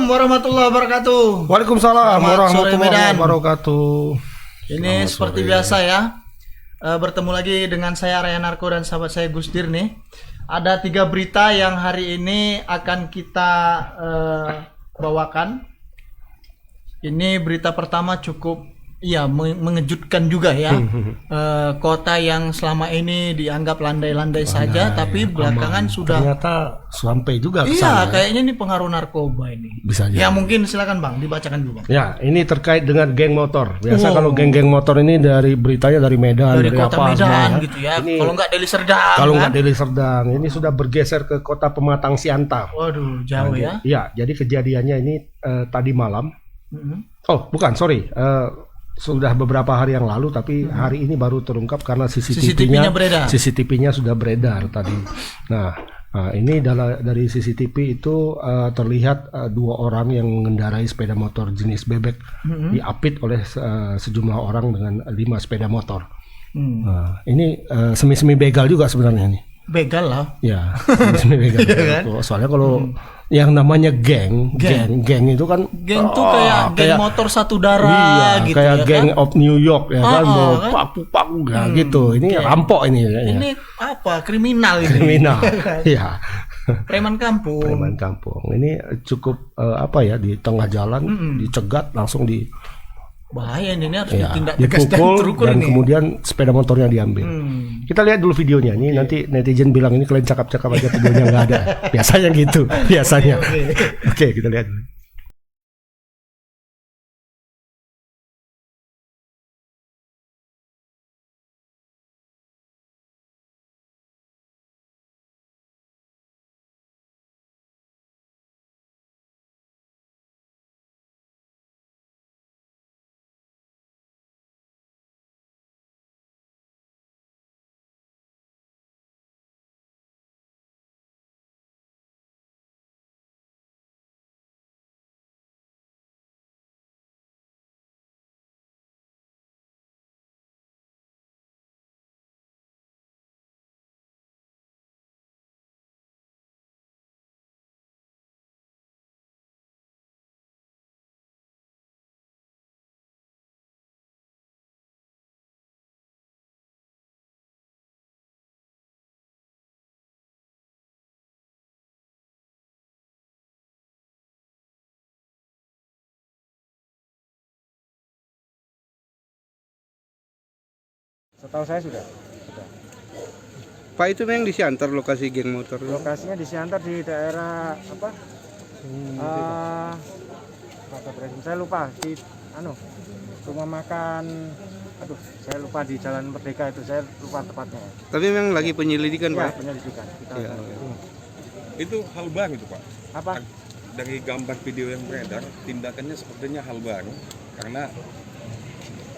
warahmatullahi wabarakatuh. Waalaikumsalam warahmatullahi wabarakatuh. Ini seperti biasa ya, bertemu lagi dengan saya Raya Narko dan sahabat saya Gusdir nih. Ada 3 berita yang hari ini akan kita bawakan. Ini berita pertama cukup mengejutkan juga ya. Kota yang selama ini dianggap landai-landai saja, tapi belakangan sudah ternyata sampai juga ke Iya, sana. kayaknya ini pengaruh narkoba ini. Bisa ya mungkin silakan Bang, dibacakan dulu Bang. Ya, ini terkait dengan geng motor. Biasa kalau geng-geng motor ini dari beritanya dari Medan, dari kota apa, Medan semua, gitu ya. Ini, kalau nggak Deli Serdang. Kalau nggak Deli Serdang, ini sudah bergeser ke kota Pematang Siantar. Waduh, jauh ya. Iya, jadi kejadiannya ini tadi malam. Oh, bukan, sorry. Sudah beberapa hari yang lalu, tapi hari ini baru terungkap karena CCTV-nya sudah beredar tadi. Nah, ini dari CCTV itu terlihat 2 orang yang mengendarai sepeda motor jenis bebek diapit oleh sejumlah orang dengan 5 sepeda motor. Ini semi-semi begal juga sebenarnya nih. Begal lah. Ya, semi begal. Kan? Soalnya kalau yang namanya geng itu kan geng tuh kayak geng motor satu darah gitu kayak ya geng kan? of New York ya kan, paku-paku gitu. Ini rampok ini. Ini apa? Kriminal ini. Kriminal. Iya. Preman kampung. Ini cukup di tengah jalan dicegat langsung bahaya ini harus ditindak tegas dan terukur ini. Kemudian sepeda motornya diambil. Kita lihat dulu videonya ini. Nanti netizen bilang ini kalian cakap-cakap aja, videonya nggak ada. Biasanya gitu, biasanya. Oke, kita lihat dulu. Setahu saya sudah. Pak, itu memang di Siantar lokasi geng motor? Lokasinya di Siantar di daerah apa? Saya lupa di rumah makan. Aduh, saya lupa di Jalan Merdeka itu, saya lupa tepatnya. Tapi memang lagi penyelidikan, ya, Pak? Penyelidikan. Itu hal baru itu, Pak. Apa? Dari gambar video yang beredar, tindakannya sepertinya hal baru karena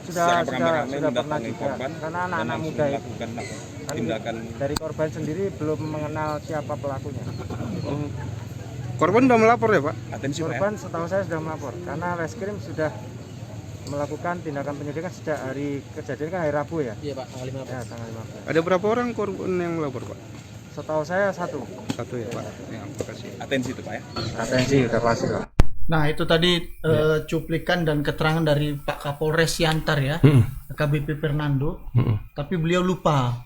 sudah pernah juga korban, karena anak-anak muda melakukan tindakan dari korban sendiri belum mengenal siapa pelakunya. Korban sudah melapor ya, Pak? Atensi, korban Pak, setahu saya sudah melapor karena Reskrim sudah melakukan tindakan penyelidikan sejak hari kejadian kan hari Rabu ya. Iya Pak, tanggal 15. Ya, tanggal 15. Ada berapa orang korban yang melapor, Pak? Setahu saya 1 ya, Pak. Ya, makasih. Atensi itu, Pak ya. Atensi udah pasti, Pak. Nah itu tadi cuplikan dan keterangan dari Pak Kapolres Siantar ya, AKBP Fernando. Tapi beliau lupa,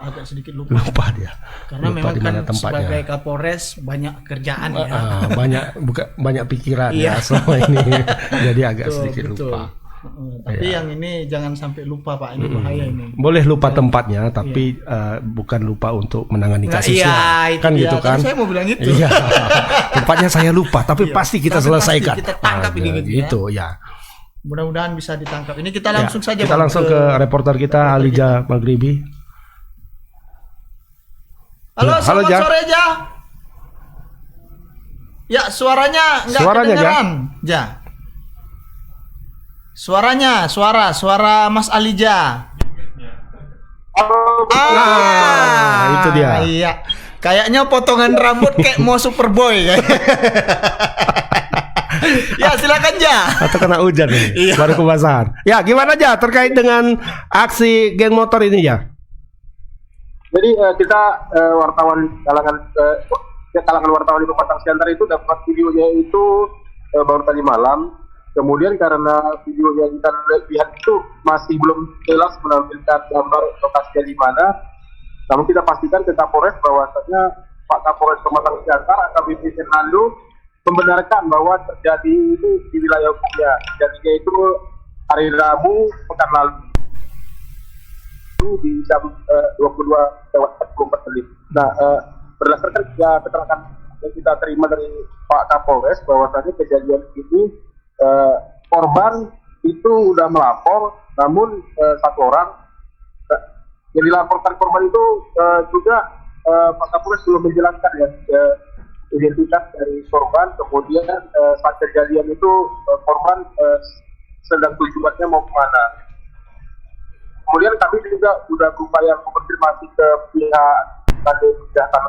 agak sedikit lupa dia. Karena memang kan sebagai Kapolres banyak kerjaan ya. banyak pikiran ya selama ini. Jadi agak sedikit lupa. Tapi yang ini jangan sampai lupa Pak, ini bahaya ini. Boleh lupa tempatnya, tapi bukan lupa untuk menangani kasusnya. Kan gitu kan? Saya mau bilang itu. Iya. Tempatnya saya lupa, tapi pasti kita selesaikan. Pasti kita tangkap ini gitu ya. Mudah-mudahan bisa ditangkap. Ini kita langsung saja. Kita langsung ke reporter kita Alija Maghribi. Halo, selamat sore Ja. Ya, suaranya nggak kedengeran Ja. Suara Mas Alija. Itu dia. Iya. Kayaknya potongan rambut kayak mau Superboy. Ya silakan Ja. Atau kena hujan ini. Iya. Baru kebasahan. Ya gimana Ja terkait dengan aksi geng motor ini Ja? Jadi kita wartawan kalangan kalangan wartawan di Pematang Siantar itu dapat videonya itu baru tadi malam. Kemudian karena video yang kita lihat itu masih belum jelas menampilkan gambar lokasinya di mana, namun kita pastikan ke Kapolres bahwasanya Pak Kapolres Pematang Siantar AKBP Fernando membenarkan bahwa terjadi itu di wilayah hukumnya. Jadinya itu hari Rabu pekan lalu di jam 22:44. Nah, berdasarkan keterangan yang kita terima dari Pak Kapolres bahwasanya kejadian ini korban itu sudah melapor, namun satu orang yang dilaporkan korban itu juga Pak Kapolres belum menjelaskan ya identitas dari korban. Kemudian saat kejadian itu korban sedang tujuannya mau kemana. Kemudian kami juga sudah berupaya mengonfirmasi ke pihak Kadin Jatah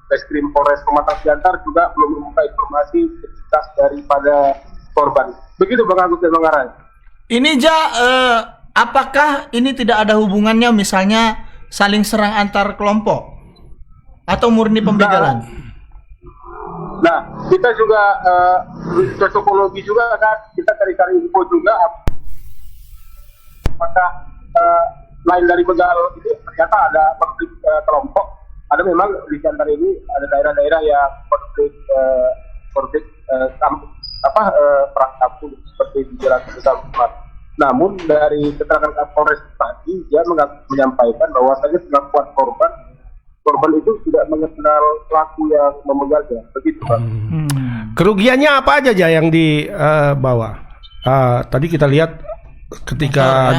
Reskrim Polres Pematang Siantar juga belum membuka informasi identitas daripada korban. Begitu Bang Agus dan Bang Arai. Ini apakah ini tidak ada hubungannya misalnya saling serang antar kelompok atau murni pembegalan? Nah, kita juga cocokologi juga kan, kita cari-cari info juga apakah lain dari begal ini ternyata ada konflik kelompok. Ada memang di Siantar ini ada daerah-daerah yang konflik perang kampung seperti di Jalan Besar. Namun dari keterangan Kapolres tadi dia menyampaikan bahwasanya pengakuan korban itu tidak mengenal pelaku yang memegalnya. Begitu Pak. Kerugiannya apa aja yang dibawa? Tadi kita lihat ketika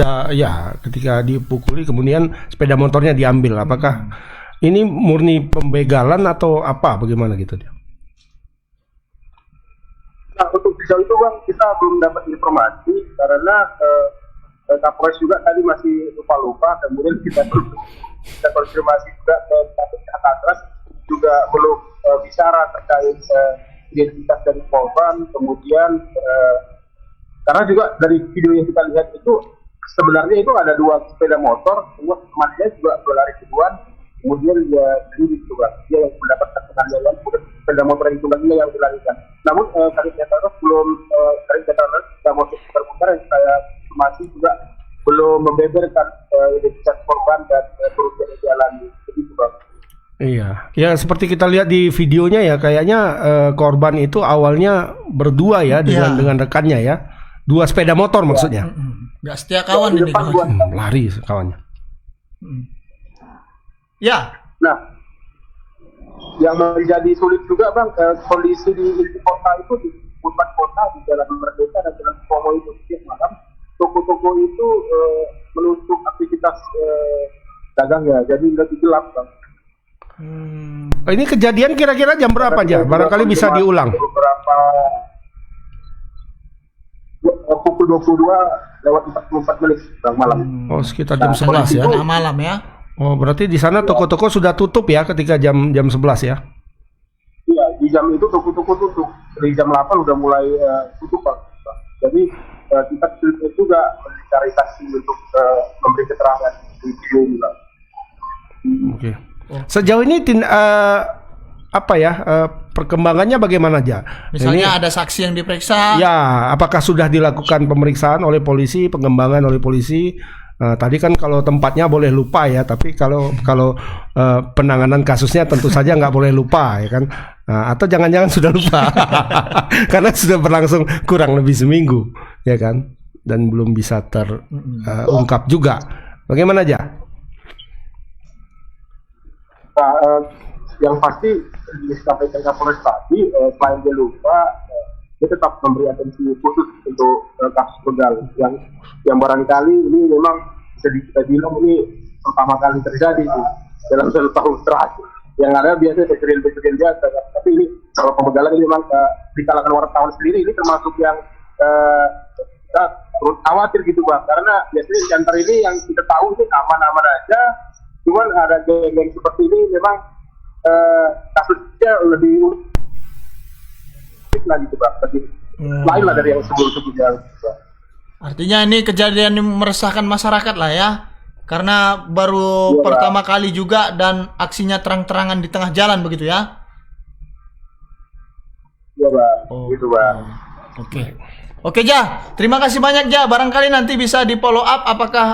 ketika dipukuli kemudian sepeda motornya diambil. Apakah ini murni pembegalan atau apa? Bagaimana gitu dia? Nah, untuk sejauh itu Bang, kita belum dapat informasi karena Kapolres juga tadi masih lupa-lupa. Kemudian kita konfirmasi juga ke pihak atas juga belum bicara terkait identitas dari korban. Kemudian karena juga dari video yang kita lihat itu sebenarnya itu ada 2 sepeda motor, semua temannya juga berlari duluan. Kemudian dia sendiri juga dia yang mendapatkan penganiayaan, kemudian sepeda motor yang tungganginya yang dilarikan. Namun Kadin Jatah belum sudah masuk terbuka yang saya masih juga belum membeberkan identitas korban dan kerugian yang dialami. Begitu Bang. Iya, ya seperti kita lihat di videonya ya, kayaknya korban itu awalnya berdua ya dengan rekannya ya, 2 sepeda motor maksudnya. Nggak setia kawan ini kawan. Lari kawannya. Ya. Nah, yang menjadi sulit juga Bang, kondisi di ibu kota itu di pusat kota di Jalan Merdeka dan Jalan Pomo itu setiap malam toko-toko itu menutup aktivitas dagangnya, jadi lebih gelap Bang. Ini kejadian kira-kira jam berapa aja? Barangkali bisa diulang. Pukul 22:44 Bang malam. Oh, sekitar jam 11 ya. Tengah malam ya. Oh, berarti di sana toko-toko sudah tutup ya ketika jam 11 ya? Iya, di jam itu toko-toko tutup. Dari jam 8 udah mulai tutup Bang. Jadi kita juga mencari saksi untuk memberi keterangan di video ini Bang. Oke. Sejauh ini perkembangannya bagaimana aja? Misalnya ada saksi yang diperiksa. Ya, apakah sudah dilakukan pemeriksaan oleh polisi, pengembangan oleh polisi? Tadi kan kalau tempatnya boleh lupa ya, tapi kalau penanganan kasusnya tentu saja nggak boleh lupa ya kan? Atau jangan-jangan sudah lupa karena sudah berlangsung kurang lebih seminggu ya kan, dan belum bisa terungkap juga. Bagaimana aja? Nah, yang pasti disampaikan Kapolres tadi, selain dia lupa, dia tetap memberi atensi khusus untuk kasus begal yang barangkali ini memang bisa kita bilang ini pertama kali terjadi dalam 1 tahun terakhir. Yang ada biasanya kejadian biasa, tapi ini kalau pembegalan ini memang di kalangan wartawan sendiri ini termasuk yang kita khawatir gitu Bang, karena biasanya di antara ini yang kita tahu ini aman-aman aja, cuman ada geng-geng seperti ini memang kasusnya lebih unik lagi gitu Bang, lain lah dari yang sebelum-sebelumnya. Artinya ini kejadian yang meresahkan masyarakat lah ya, karena baru pertama kali juga dan aksinya terang-terangan di tengah jalan begitu ya. Iya bang, Oh, gitu bang. Oke. Oke Ja, terima kasih banyak Ja. Barangkali nanti bisa di follow up apakah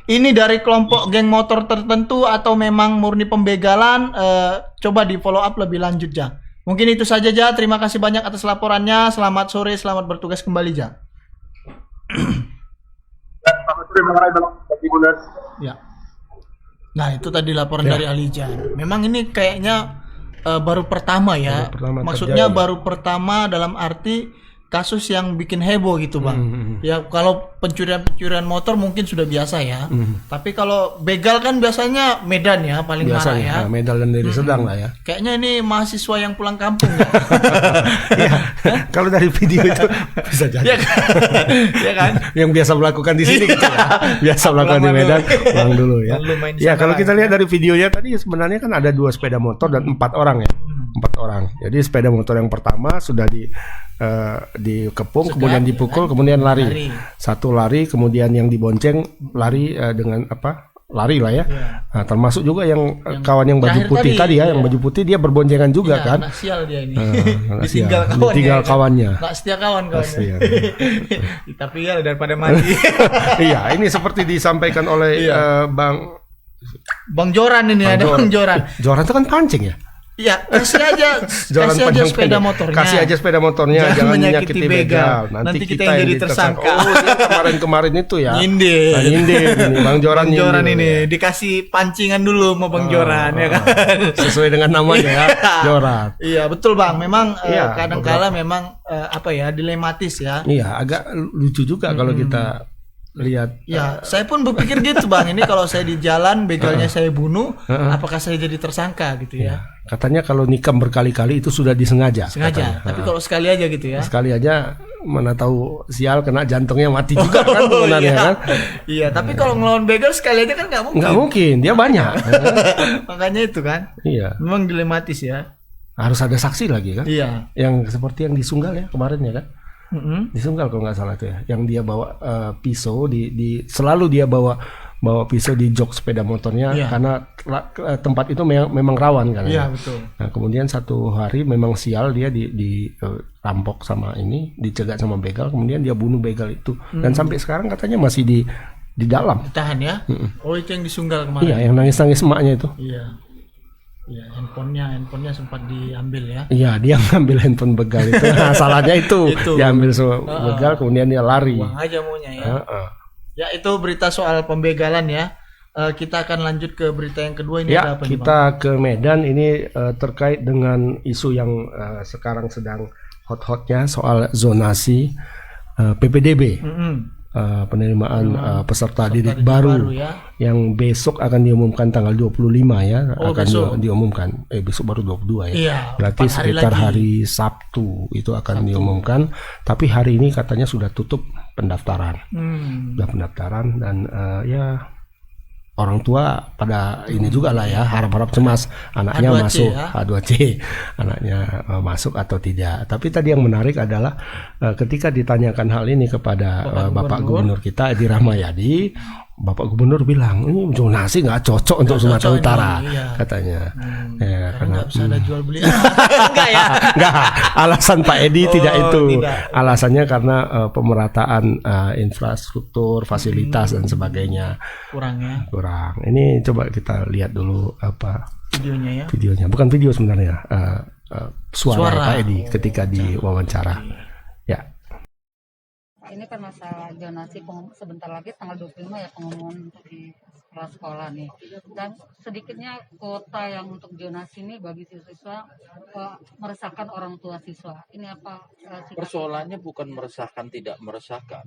ini dari kelompok geng motor tertentu atau memang murni pembegalan. Coba di follow up lebih lanjut Ja. Mungkin itu saja Ja. Terima kasih banyak atas laporannya. Selamat sore, selamat bertugas kembali Ja. Selamat sore bang Rai, bang Tribuners. Ya. Nah itu tadi laporan dari Alija. Memang ini kayaknya baru pertama ya. Baru pertama Maksudnya terjadi. baru pertama dalam arti kasus yang bikin heboh gitu bang. Ya kalau pencurian motor mungkin sudah biasa ya. Tapi kalau begal kan biasanya Medan ya paling marah ya. Biasanya Medal dan Deli Serdang lah ya. Kayaknya ini mahasiswa yang pulang kampung ya. Iya. Kalau dari video itu bisa jadi. Iya kan? Iya kan? Yang biasa melakukan di sini gitu ya. Biasa melakukan di Medan, pulang dulu ya. Lalu main Ya, kalau sama kita lain. lihat dari videonya tadi sebenarnya kan ada 2 sepeda motor dan 4 orang ya. 4 orang. Jadi sepeda motor yang pertama sudah dikepung, Sudah, kemudian dipukul, kemudian lari. Lari. Satu lari, kemudian yang dibonceng lari dengan apa? Lari lah ya. Nah, termasuk juga yang kawan yang baju terakhir putih tadi ya, iya. yang baju putih dia berboncengan juga Iya, kan. anak sial dia ini. Anak Ditinggal sial. kawannya. Ditinggal ya kan? kawannya. Nggak setia kawan kawannya. Kasihan. Tapi ya daripada mati. Iya, ini seperti disampaikan oleh Bang Joran ini ada Bang Joran. Joran itu kan pancing ya. Iya, kasih aja Joran panjang sepeda pendek. motornya. Kasih aja sepeda motornya, jangan menyakiti begal. Nanti kita yang jadi tersangka. Oh, dia kemarin-kemarin itu ya. Nyindir. Nah, nyindir ini Bang Joran. Bang Joran nyindir. ini dikasih pancingan dulu sama Bang Joran ya kan. Sesuai dengan namanya ya, Joran. Iya, betul Bang. Memang Iya, kadang-kala memang apa ya, dilematis ya. Iya, agak lucu juga kalau kita lihat. Ya, saya pun berpikir gitu Bang. Ini kalau saya di jalan begalnya saya bunuh, apakah saya jadi tersangka gitu ya? Katanya kalau nikam berkali-kali itu sudah disengaja. Sengaja. Katanya. Tapi kalau sekali aja gitu ya. Sekali aja mana tahu sial kena jantungnya mati juga kan sebenarnya iya. kan. Iya, tapi kalau ngelawan begal sekali aja kan nggak mungkin. Nggak mungkin, dia banyak. Makanya itu kan. Iya. Memang dilematis ya. Harus ada saksi lagi kan? Iya. Yang seperti yang di Sunggal ya kemarin ya kan? Mm-mm. Di Sunggal kalau nggak salah tuh ya. Yang dia bawa pisau selalu dia bawa pisau di jok sepeda motornya Iya. karena tempat itu memang rawan kan. Iya, ya. betul. Nah, kemudian satu hari memang sial dia rampok sama ini, dicegat sama begal, kemudian dia bunuh begal itu. Dan sampai sekarang katanya masih di dalam. Ditahan ya. Oh, itu yang disunggal kemarin. Iya, yang nangis-nangis emaknya itu. Iya. Iya, handphonenya sempat diambil ya. Iya, dia ngambil handphone begal itu. Nah, salahnya itu. Itu. Dia ambil begal, kemudian dia lari. Buang aja maunya ya. Heeh. Ya, itu berita soal pembegalan ya. Kita akan lanjut ke berita yang kedua ini Ya, ada apa nih, Bang? kita ke Medan ini terkait dengan isu yang sekarang sedang hot-hotnya soal zonasi PPDB. Penerimaan peserta didik baru ya. yang besok akan diumumkan tanggal 25 ya. Oh, akan besok. diumumkan. Besok baru 22 ya. Iya, Berarti 4 hari sekitar lagi. hari Sabtu itu akan diumumkan. Tapi hari ini katanya sudah tutup pendaftaran. Sudah pendaftaran dan ya orang tua pada ini juga lah ya, harap-harap cemas anaknya H2C masuk ya. H2C, anaknya masuk atau tidak. Tapi tadi yang menarik adalah ketika ditanyakan hal ini kepada Bapak Gubernur kita Edi Rahmayadi, Bapak Gubernur bilang ini zonasi nggak cocok untuk Sumatera cocok Utara, ini, iya. katanya. Karena nggak bisa ada jual beli. Enggak ya. Enggak, alasan Pak Edi tidak itu. tidak. Alasannya karena pemerataan infrastruktur, fasilitas dan sebagainya Kurang ya kurang. Ini coba kita lihat dulu apa videonya ya. videonya. Bukan video sebenarnya, suara Suara. Pak Edi ketika diwawancara. Ya. Ini kan masalah zonasi sebentar lagi tanggal 25 ya pengumuman untuk di sekolah nih. Dan sedikitnya kuota yang untuk zonasi ini bagi siswa meresahkan orang tua siswa. Ini apa sikap? Persoalannya bukan meresahkan tidak meresahkan.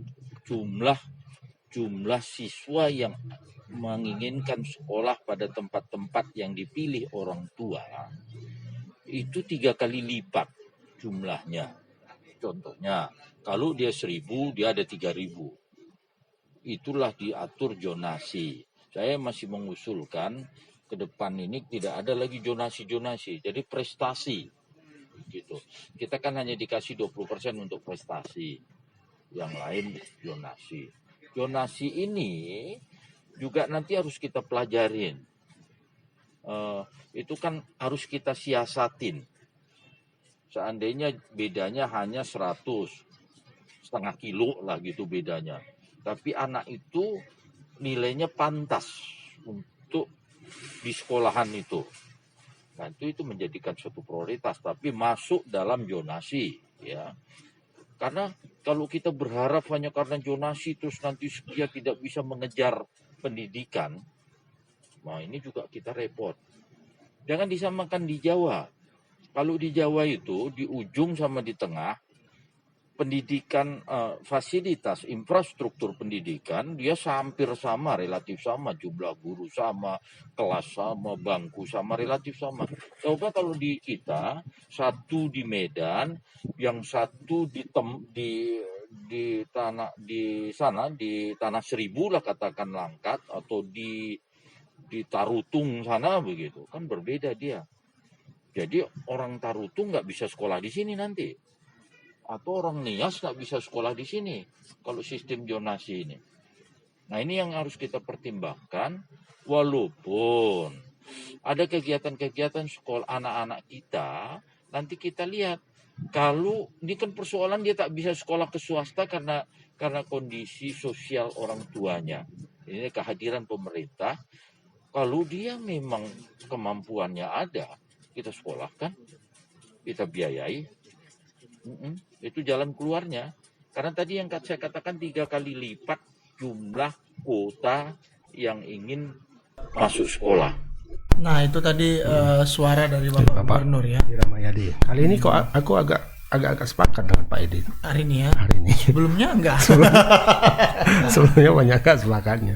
Jumlah siswa yang menginginkan sekolah pada tempat-tempat yang dipilih orang tua itu 3 kali lipat jumlahnya. Contohnya, kalau dia 1.000, dia ada 3.000. Itulah diatur zonasi. Saya masih mengusulkan ke depan ini tidak ada lagi zonasi. Jadi prestasi. Gitu. Kita kan hanya dikasih 20% untuk prestasi. Yang lain zonasi. Zonasi ini juga nanti harus kita pelajarin. Itu kan harus kita siasatin. Seandainya bedanya hanya 100, setengah kilo lah gitu bedanya. Tapi anak itu nilainya pantas untuk di sekolahan itu. Nah itu menjadikan suatu prioritas, tapi masuk dalam zonasi ya. Karena kalau kita berharap hanya karena zonasi terus nanti dia tidak bisa mengejar pendidikan, nah ini juga kita repot. Jangan disamakan di Jawa. Kalau di Jawa itu di ujung sama di tengah pendidikan, fasilitas infrastruktur pendidikan dia hampir sama, relatif sama, jumlah guru sama, kelas sama, bangku sama, relatif sama. Coba kalau di kita satu di Medan, yang satu di tanah di sana di Tanah Seribu lah katakan Langkat, atau di Tarutung sana begitu kan berbeda dia. Jadi orang Tarutung nggak bisa sekolah di sini nanti. Atau orang Nias nggak bisa sekolah di sini kalau sistem zonasi ini. Nah ini yang harus kita pertimbangkan, walaupun ada kegiatan-kegiatan sekolah anak-anak kita, nanti kita lihat kalau ini kan persoalan dia tak bisa sekolah ke swasta karena kondisi sosial orang tuanya. Ini kehadiran pemerintah. Kalau dia memang kemampuannya ada, kita sekolahkan, kita biayai. Itu jalan keluarnya. Karena tadi yang saya katakan 3 kali lipat jumlah kuota yang ingin masuk sekolah. Nah itu tadi suara dari Bapak Gubernur ya. Edi Rahmayadi. Kali ini kok aku agak sepakat dengan Pak Edi. Hari ini ya. Hari ini. Sebelumnya enggak. Sebelumnya banyak kan sepakatnya.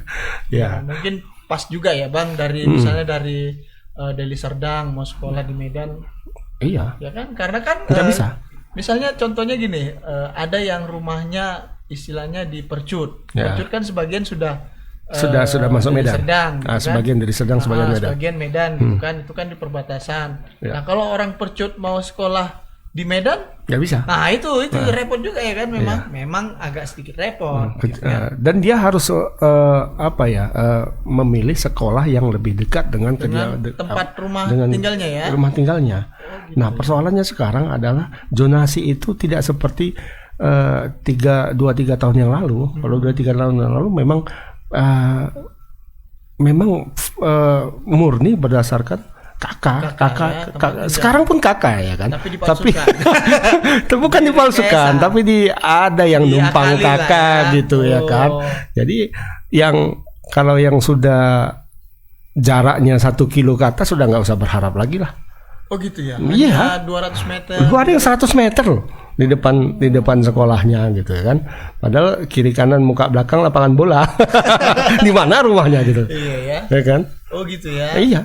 Ya. Nah, mungkin pas juga ya Bang dari misalnya dari Deli Serdang mau sekolah di Medan. Iya. Ya kan karena kan Tidak bisa. Misalnya contohnya gini, ada yang rumahnya istilahnya di Percut. Ya. Percut kan sebagian sudah masuk dari Medan. Serdang, gitu kan? Sebagian dari Serdang, sebagian Medan. Sebagian Medan gitu kan, itu kan di perbatasan. Ya. Nah kalau orang Percut mau sekolah di Medan, nggak bisa. nah itu repot juga ya kan, memang agak sedikit repot. Gitu kan? Dan dia harus memilih sekolah yang lebih dekat dengan tempat rumah dengan tinggalnya ya. Rumah tinggalnya. Gitu. Nah persoalannya sekarang adalah zonasi itu tidak seperti 2-3 tahun yang lalu. Kalau 2-3 tahun yang lalu memang murni berdasarkan kakak. Sekarang pun kakak ya kan. Tapi itu bukan dipalsukan, tapi ada yang numpang kakak gitu ya kan. Jadi kalau yang sudah jaraknya 1 kilo ke atas sudah nggak usah berharap lagi lah. Oh gitu ya. Iya. 200 meter. Ada yang 100 meter loh di depan sekolahnya gitu ya kan. Padahal kiri kanan muka belakang lapangan bola. Di mana rumahnya gitu. Iya ya. Ya kan? Oh gitu ya. Iya.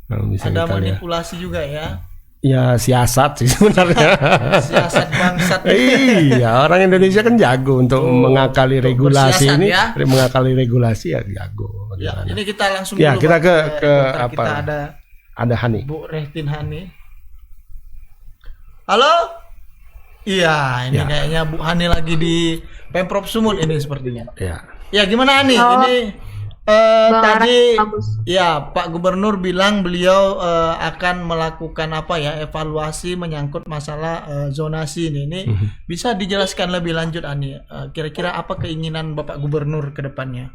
Nah, ada manipulasi juga ya. Ya siasat sih sebenarnya. Siasat bangsat. Iya, orang Indonesia kan jago untuk mengakali regulasi ini. Ya? Mengakali regulasi ya jago. Ya, ini kita langsung ya, dulu, kita ke apa? Kita ada Hani. Bu Rehtin Hani. Halo? Iya, ini kayaknya Bu Hani lagi di Pemprov Sumut ini sepertinya. Ya. Ya, gimana Hani? Ini tadi ya Pak Gubernur bilang beliau akan melakukan evaluasi menyangkut masalah zonasi ini. Bisa dijelaskan lebih lanjut Ani, kira-kira apa keinginan Bapak Gubernur ke depannya?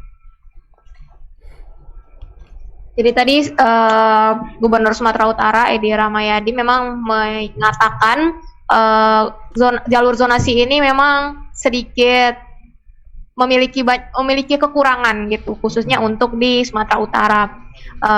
Jadi tadi Gubernur Sumatera Utara Edi Rahmayadi memang mengatakan jalur zonasi ini memang sedikit memiliki kekurangan gitu, khususnya untuk di Sumatera Utara.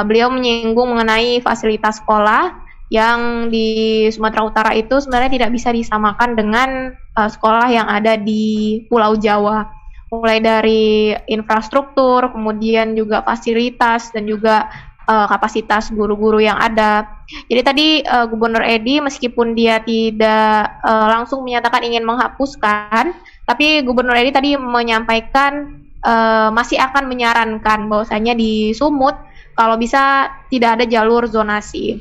Beliau menyinggung mengenai fasilitas sekolah yang di Sumatera Utara itu sebenarnya tidak bisa disamakan dengan sekolah yang ada di Pulau Jawa. Mulai dari infrastruktur, kemudian juga fasilitas dan juga kapasitas guru-guru yang ada. Jadi tadi Gubernur Edi meskipun dia tidak langsung menyatakan ingin menghapuskan, tapi Gubernur Edi tadi menyampaikan masih akan menyarankan bahwasanya di Sumut kalau bisa tidak ada jalur zonasi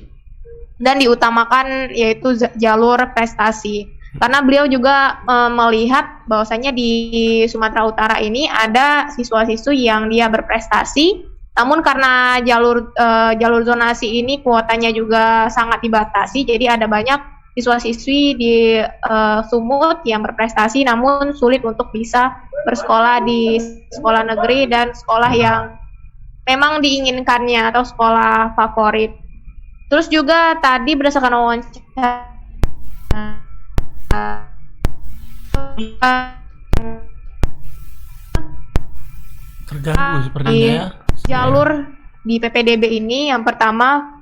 dan diutamakan yaitu jalur prestasi. Karena beliau juga melihat bahwasanya di Sumatera Utara ini ada siswa-siswi yang dia berprestasi, namun karena jalur zonasi ini kuotanya juga sangat dibatasi, jadi ada banyak siswa-siswi di Sumut yang berprestasi namun sulit untuk bisa bersekolah di sekolah negeri dan sekolah yang memang diinginkannya atau sekolah favorit. Terus juga tadi berdasarkan wawancara terganggu sepertinya ya. Jalur di PPDB ini yang pertama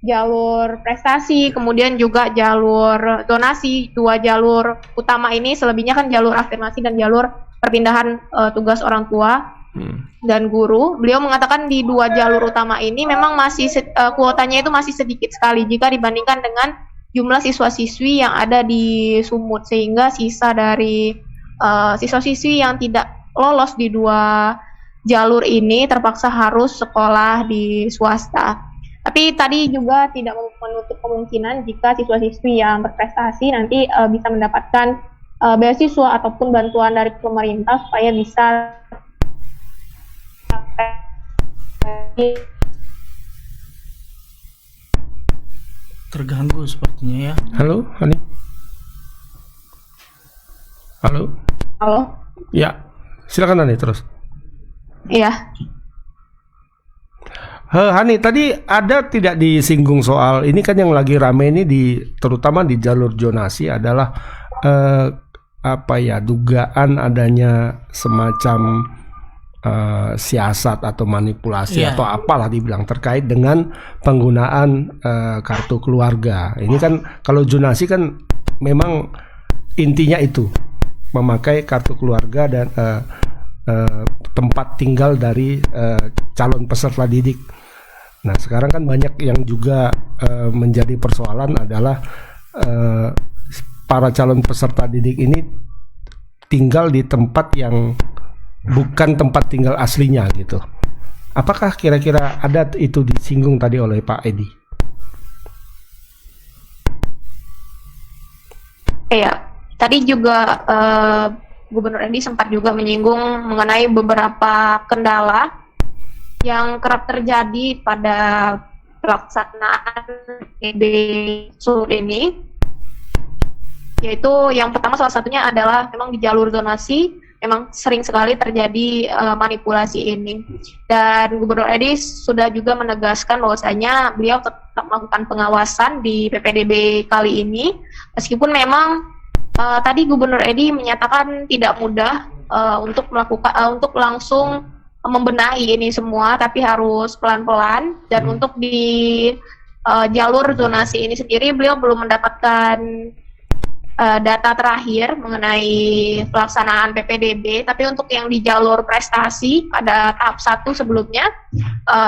jalur prestasi, kemudian juga jalur donasi. Dua jalur utama ini, selebihnya kan jalur afirmasi dan jalur perpindahan tugas orang tua dan guru. Beliau mengatakan di dua jalur utama ini memang masih kuotanya itu masih sedikit sekali jika dibandingkan dengan jumlah siswa-siswi yang ada di Sumut, sehingga sisa dari siswa-siswi yang tidak lolos di dua jalur ini terpaksa harus sekolah di swasta. Tapi tadi juga tidak menutup kemungkinan jika siswa-siswi yang berprestasi nanti bisa mendapatkan beasiswa ataupun bantuan dari pemerintah supaya bisa terganggu sepertinya ya. Halo, Hani. Halo. Halo. Ya, silakan Hani terus. Iya. Hani, tadi ada tidak disinggung soal ini kan yang lagi rame ini terutama di jalur zonasi adalah dugaan adanya semacam siasat atau manipulasi atau apalah dibilang terkait dengan penggunaan kartu keluarga. Ini kan kalau zonasi kan memang intinya itu memakai kartu keluarga dan tempat tinggal dari calon peserta didik. Nah, sekarang kan banyak yang juga menjadi persoalan adalah para calon peserta didik ini tinggal di tempat yang bukan tempat tinggal aslinya gitu. Apakah kira-kira ada itu disinggung tadi oleh Pak Edi? Iya, tadi juga Gubernur Edi sempat juga menyinggung mengenai beberapa kendala yang kerap terjadi pada pelaksanaan PB Sumut ini, yaitu yang pertama salah satunya adalah memang di jalur zonasi memang sering sekali terjadi manipulasi ini, dan Gubernur Edi sudah juga menegaskan bahwasanya beliau tetap melakukan pengawasan di PPDB kali ini, meskipun memang tadi Gubernur Edi menyatakan tidak mudah untuk langsung membenahi ini semua, tapi harus pelan-pelan. Dan untuk di jalur zonasi ini sendiri beliau belum mendapatkan data terakhir mengenai pelaksanaan PPDB, tapi untuk yang di jalur prestasi pada tahap 1 sebelumnya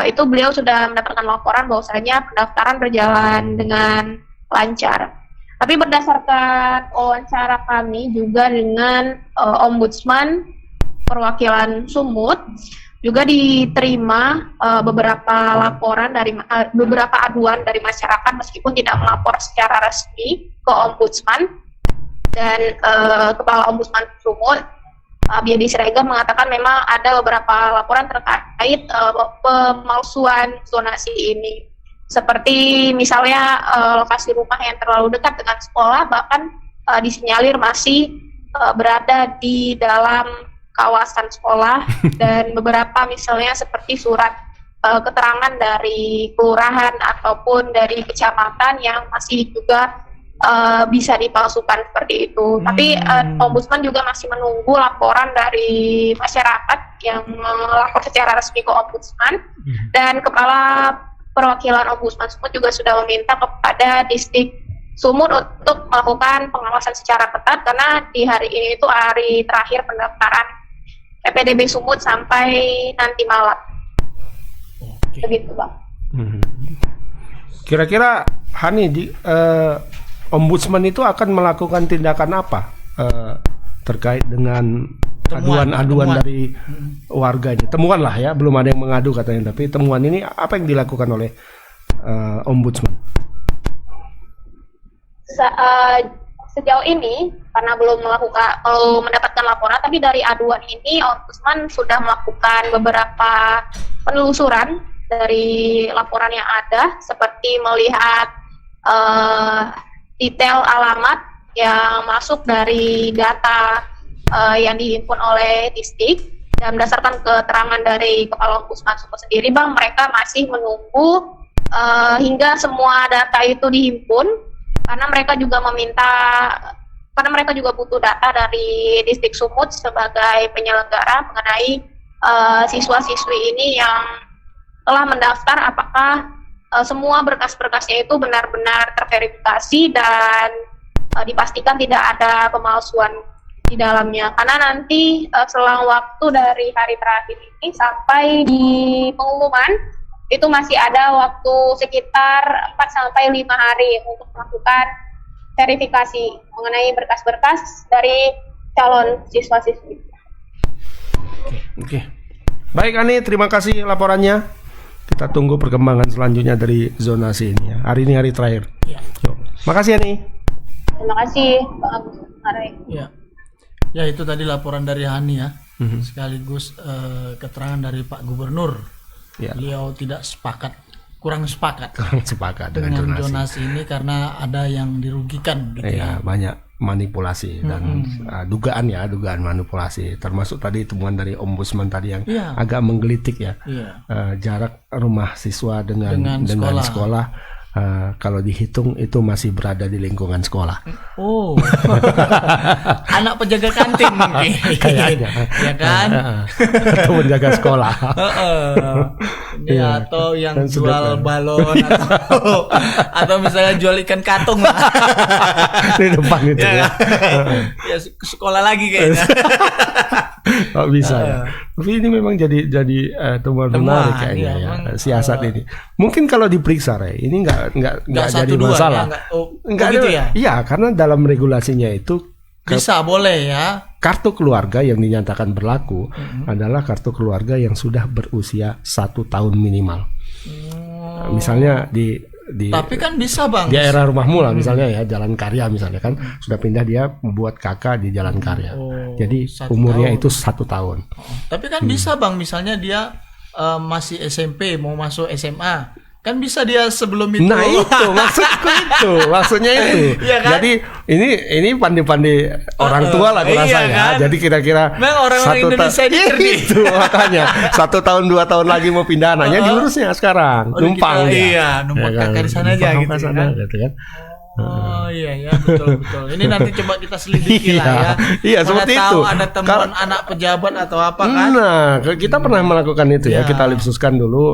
itu beliau sudah mendapatkan laporan bahwasanya pendaftaran berjalan dengan lancar. Tapi berdasarkan wawancara kami juga dengan Ombudsman perwakilan Sumut, juga diterima beberapa laporan dari beberapa aduan dari masyarakat meskipun tidak melapor secara resmi ke Ombudsman. Dan Kepala Ombudsman Sumut, Biadi Siregar, mengatakan memang ada beberapa laporan terkait pemalsuan zonasi ini. Seperti misalnya lokasi rumah yang terlalu dekat dengan sekolah, bahkan disinyalir masih berada di dalam kawasan sekolah, dan beberapa misalnya seperti surat keterangan dari kelurahan ataupun dari kecamatan yang masih juga bisa dipalsukan seperti itu. Tapi Ombudsman juga masih menunggu laporan dari masyarakat yang melapor secara resmi ke Ombudsman, dan Kepala Perwakilan Ombudsman Sumut juga sudah meminta kepada Distrik Sumut untuk melakukan pengawasan secara ketat, karena di hari ini itu hari terakhir pendaftaran PPDB Sumut sampai nanti malam. Begitu, Bang. Kira-kira Hani, Ombudsman itu akan melakukan tindakan apa terkait dengan aduan-aduan dari warganya? Temuan lah ya, belum ada yang mengadu katanya, tapi temuan ini apa yang dilakukan oleh Ombudsman? Sejauh ini karena belum mendapatkan laporan, tapi dari aduan ini Ombudsman sudah melakukan beberapa penelusuran dari laporan yang ada, seperti melihat detail alamat yang masuk dari data yang dihimpun oleh distrik. Dan berdasarkan keterangan dari Kepala Ombudsman Sumut sendiri, Bang, mereka masih menunggu hingga semua data itu dihimpun, karena mereka juga butuh data dari distrik Sumut sebagai penyelenggara mengenai siswa-siswi ini yang telah mendaftar, apakah semua berkas-berkasnya itu benar-benar terverifikasi dan dipastikan tidak ada pemalsuan di dalamnya. Karena nanti selang waktu dari hari terakhir ini sampai di pengumuman itu masih ada waktu sekitar 4-5 hari untuk melakukan verifikasi mengenai berkas-berkas dari calon siswa-siswi. Oke. Baik Ani, terima kasih laporannya. Kita tunggu perkembangan selanjutnya dari zonasi ini ya. Hari ini hari terakhir. Ya. Yuk. Makasih Ani. Terima kasih, Bang Ari. Ya. Ya, itu tadi laporan dari Hani ya. Sekaligus keterangan dari Pak Gubernur. Ya. Beliau kurang sepakat dengan zonasi ini karena ada yang dirugikan gitu ya. Banyak manipulasi dan dugaan manipulasi, termasuk tadi temuan dari Ombudsman tadi yang agak menggelitik ya. Jarak rumah siswa dengan sekolah. Kalau dihitung itu masih berada di lingkungan sekolah. Oh, anak penjaga kantin mungkin. Kayaknya, ya kan? Atau penjaga sekolah. Ya, atau yang jual balon atau misalnya jual ikan katung lah. Di depan itu ya. Ya sekolah lagi kayaknya. Oh, bisa ya. Tapi ini memang jadi temuan menarik kayaknya ya, siasat ini. Mungkin kalau diperiksa ini nggak jadi masalah. Nggak gitu ya? Iya, karena dalam regulasinya itu bisa boleh ya. Kartu keluarga yang dinyatakan berlaku adalah kartu keluarga yang sudah berusia 1 tahun minimal. Misalnya tapi kan bisa Bang. Di daerah rumahmu lah misalnya ya, Jalan Karya misalnya kan sudah pindah dia membuat kakak di Jalan Karya. Jadi umurnya itu 1 tahun. Tapi kan bisa Bang, misalnya dia masih SMP mau masuk SMA, kan bisa dia sebelum itu. Nah itu maksudnya itu. Ya kan? Jadi ini pandi-pandi orang tua lah kurasa ya. Kan? Jadi kira-kira orang-orang Indonesia itu makanya 1 tahun 2 tahun lagi mau pindah anaknya diurusnya sekarang. Numpang dia. Numpang ya, kakak di sana aja gitu kan. Oh iya betul. Ini nanti coba kita selidiki lah ya. Iya seperti itu. Ada temuan anak pejabat atau apa kan? Nah kita pernah melakukan itu ya. Kita lipsuskan dulu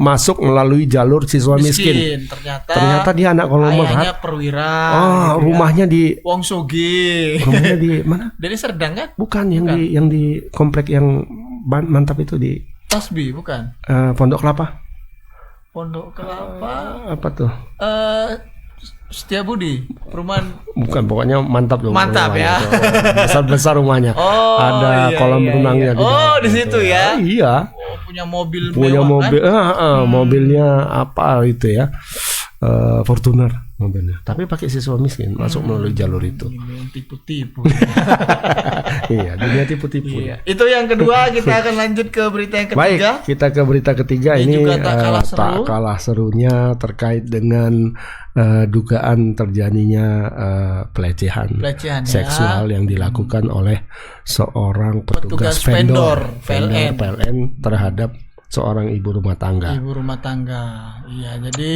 masuk melalui jalur siswa miskin. Ternyata dia anak konglomerat. Perwira. Rumahnya di Wong Soge. Rumahnya di mana? Dari Serdang kan? Bukan. Yang di komplek yang mantap itu di Tasbih bukan? Pondok Kelapa. Apa tuh? Setiabudi, perumahan. Bukan, pokoknya mantap dong. Mantap ya. Besar rumahnya. Ada kolam renangnya. Di situ ya. Iya. Punya mobil. Mobilnya apa itu ya? Fortuner mobilnya. Tapi pakai siswa miskin masuk melalui jalur itu. Tipu-tipu. Iya, dunia tipu-tipu. Iya. Itu yang kedua, kita akan lanjut ke berita yang ketiga. Baik, kita ke berita ketiga. Ini tak kalah serunya terkait dengan dugaan terjadinya pelecehan seksual yang dilakukan oleh seorang petugas vendor PLN terhadap seorang ibu rumah tangga. Iya, jadi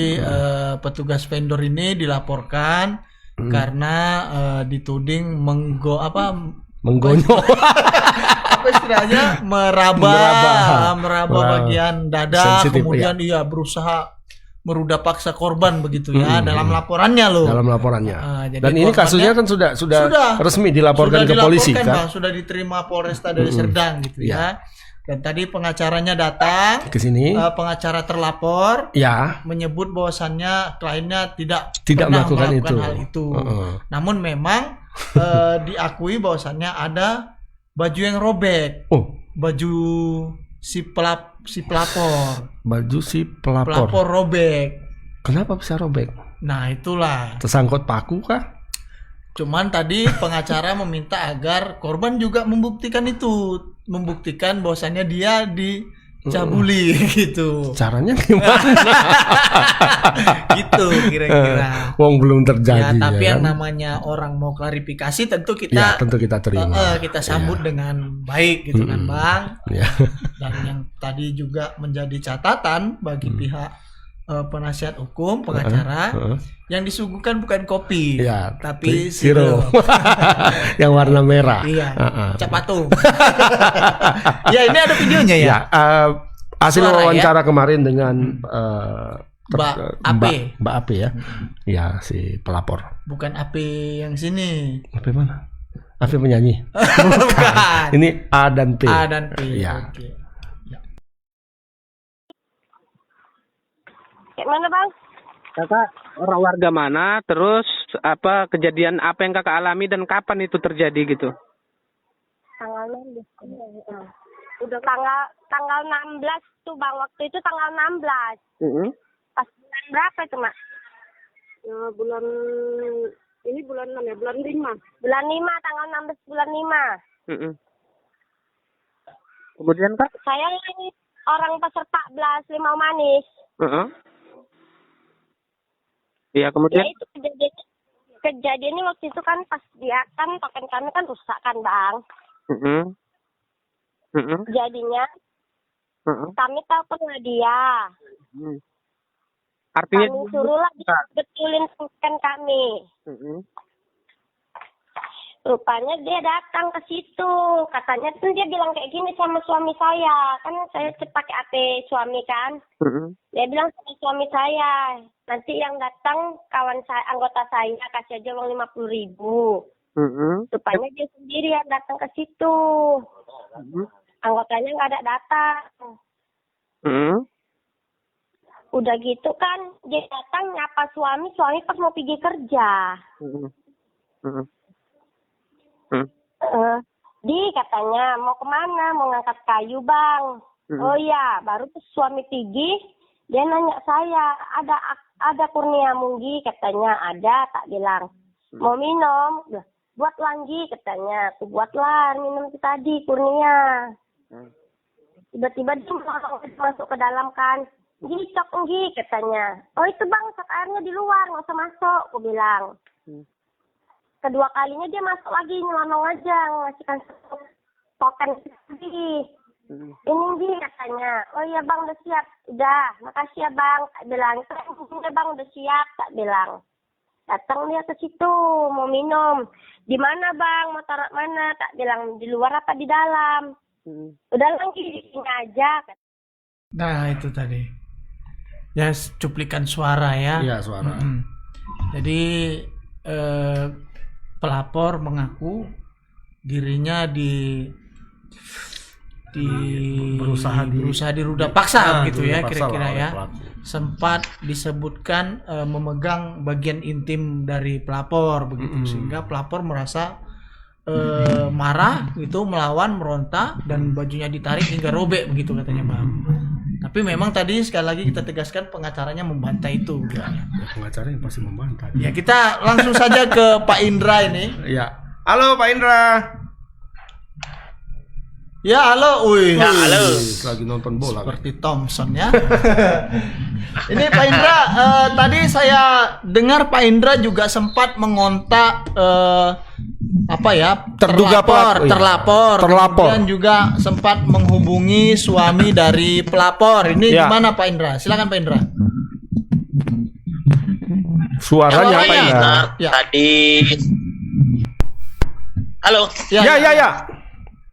petugas vendor ini dilaporkan karena dituding menggonyol. Apa istilahnya? Meraba bagian dada, sensitif, kemudian dia berusaha meruda paksa korban begitu ya dalam laporannya loh. Dalam laporannya. Dan ini kasusnya kan sudah resmi dilaporkan ke polisi kan? Sudah diterima Polresta dari Serdang gitu ya. Dan tadi pengacaranya datang ke sini. Pengacara terlapor menyebut bahwasannya kliennya tidak pernah melakukan hal itu. Namun memang diakui bahwasannya ada baju yang robek. Baju si pelapor. Baju si pelapor. Pelapor robek. Kenapa bisa robek? Nah, itulah. Tersangkut paku kah? Cuman tadi pengacara meminta agar korban juga membuktikan bahwasannya dia cabuli gitu. Caranya gimana? Gitu kira-kira. Wong belum terjadi. Ya, tapi ya yang kan? namanya orang mau klarifikasi tentu Ya, kita tentu kita terima. kita sambut dengan baik gitu kan, Bang. Ya. Dan yang tadi juga menjadi catatan bagi pihak penasihat hukum, pengacara, yang disuguhkan bukan kopi, Ya, tapi sirup. Yang warna merah. Iya, cap patung. Ya, ini ada videonya ya. Ya, hasil Suara, wawancara kemarin dengan Mbak Ape. Mbak Ape ya. Ya, si pelapor. Bukan Ape yang sini. Ape mana? Ape penyanyi. Bukan. Ini A dan P. A dan P. Ya. Oke. Kayak mana bang? Kakak orang warga mana? Terus apa kejadian apa yang kakak alami dan kapan itu terjadi gitu? Tanggal 16. Udah tanggal 16 tuh bang. Waktu itu tanggal 16. Pas bulan berapa itu mak? Ya, bulan ini bulan 6 ya, bulan 5. Bulan 5, tanggal 16 bulan 5. Kemudian kak? Saya ini orang pasar 14, Limau Manis. Iya kemudian? Ya itu kejadiannya waktu itu kan pas dia kan token kami kan rusak kan bang. Jadinya kami telepon dia. Artinya kami suruhlah dia betulin token kami. Rupanya dia datang ke situ. Katanya tuh dia bilang kayak gini sama suami saya. Kan saya pakai HP suami kan. Dia bilang sama suami saya, nanti yang datang kawan saya, anggota saya kasih aja uang 50.000. Rupanya dia sendiri yang datang ke situ. Anggotanya nggak ada datang. Udah gitu kan dia datang nyapa suami pas mau pergi kerja. Di katanya mau kemana, mau ngangkat kayu bang. Oh iya, baru tuh suami pergi, dia nanya saya, ada Kurnia Munggi katanya, ada, tak bilang. Mau minum, buat lagi katanya, aku buatlah minum tadi Kurnia. Tiba-tiba dia masuk ke dalam kan, cok Nggi katanya. Oh itu bang, cok airnya di luar, nggak usah masuk, aku bilang. Kedua kalinya dia masuk lagi nyelonong aja ngasihkan token lagi. Ini dia katanya. Oh iya bang udah siap. Udah makasih ya bang. Tak bilang. Udah bang udah siap. Tak bilang. Datang dia ke situ mau minum. Di mana bang? Mau taruh mana? Tak bilang. Di luar apa di dalam? Udah lagi di sini aja. Nah itu tadi. Ya cuplikan suara ya. Iya suara. Jadi pelapor mengaku dirinya berusaha diruda paksa gitu ya kira-kira ya. Sempat disebutkan memegang bagian intim dari pelapor begitu sehingga pelapor merasa marah gitu, melawan, meronta dan bajunya ditarik hingga robek begitu katanya Bang. Tapi memang tadi sekali lagi kita tegaskan pengacaranya membantah itu. Ya, pengacaranya pasti membantah. Ya kita langsung saja ke Pak Indra ini. Ya. Halo Pak Indra. Ya halo, Ya, halo. Lagi nonton bola. Seperti Thompson ya. Ini Pak Indra, tadi saya dengar Pak Indra juga sempat mengontak terduga terlapor, dan juga sempat menghubungi suami dari pelapor. Ini gimana Pak Indra? Silakan Pak Indra. Suaranya apa Indra? Tadi. Halo. Ya.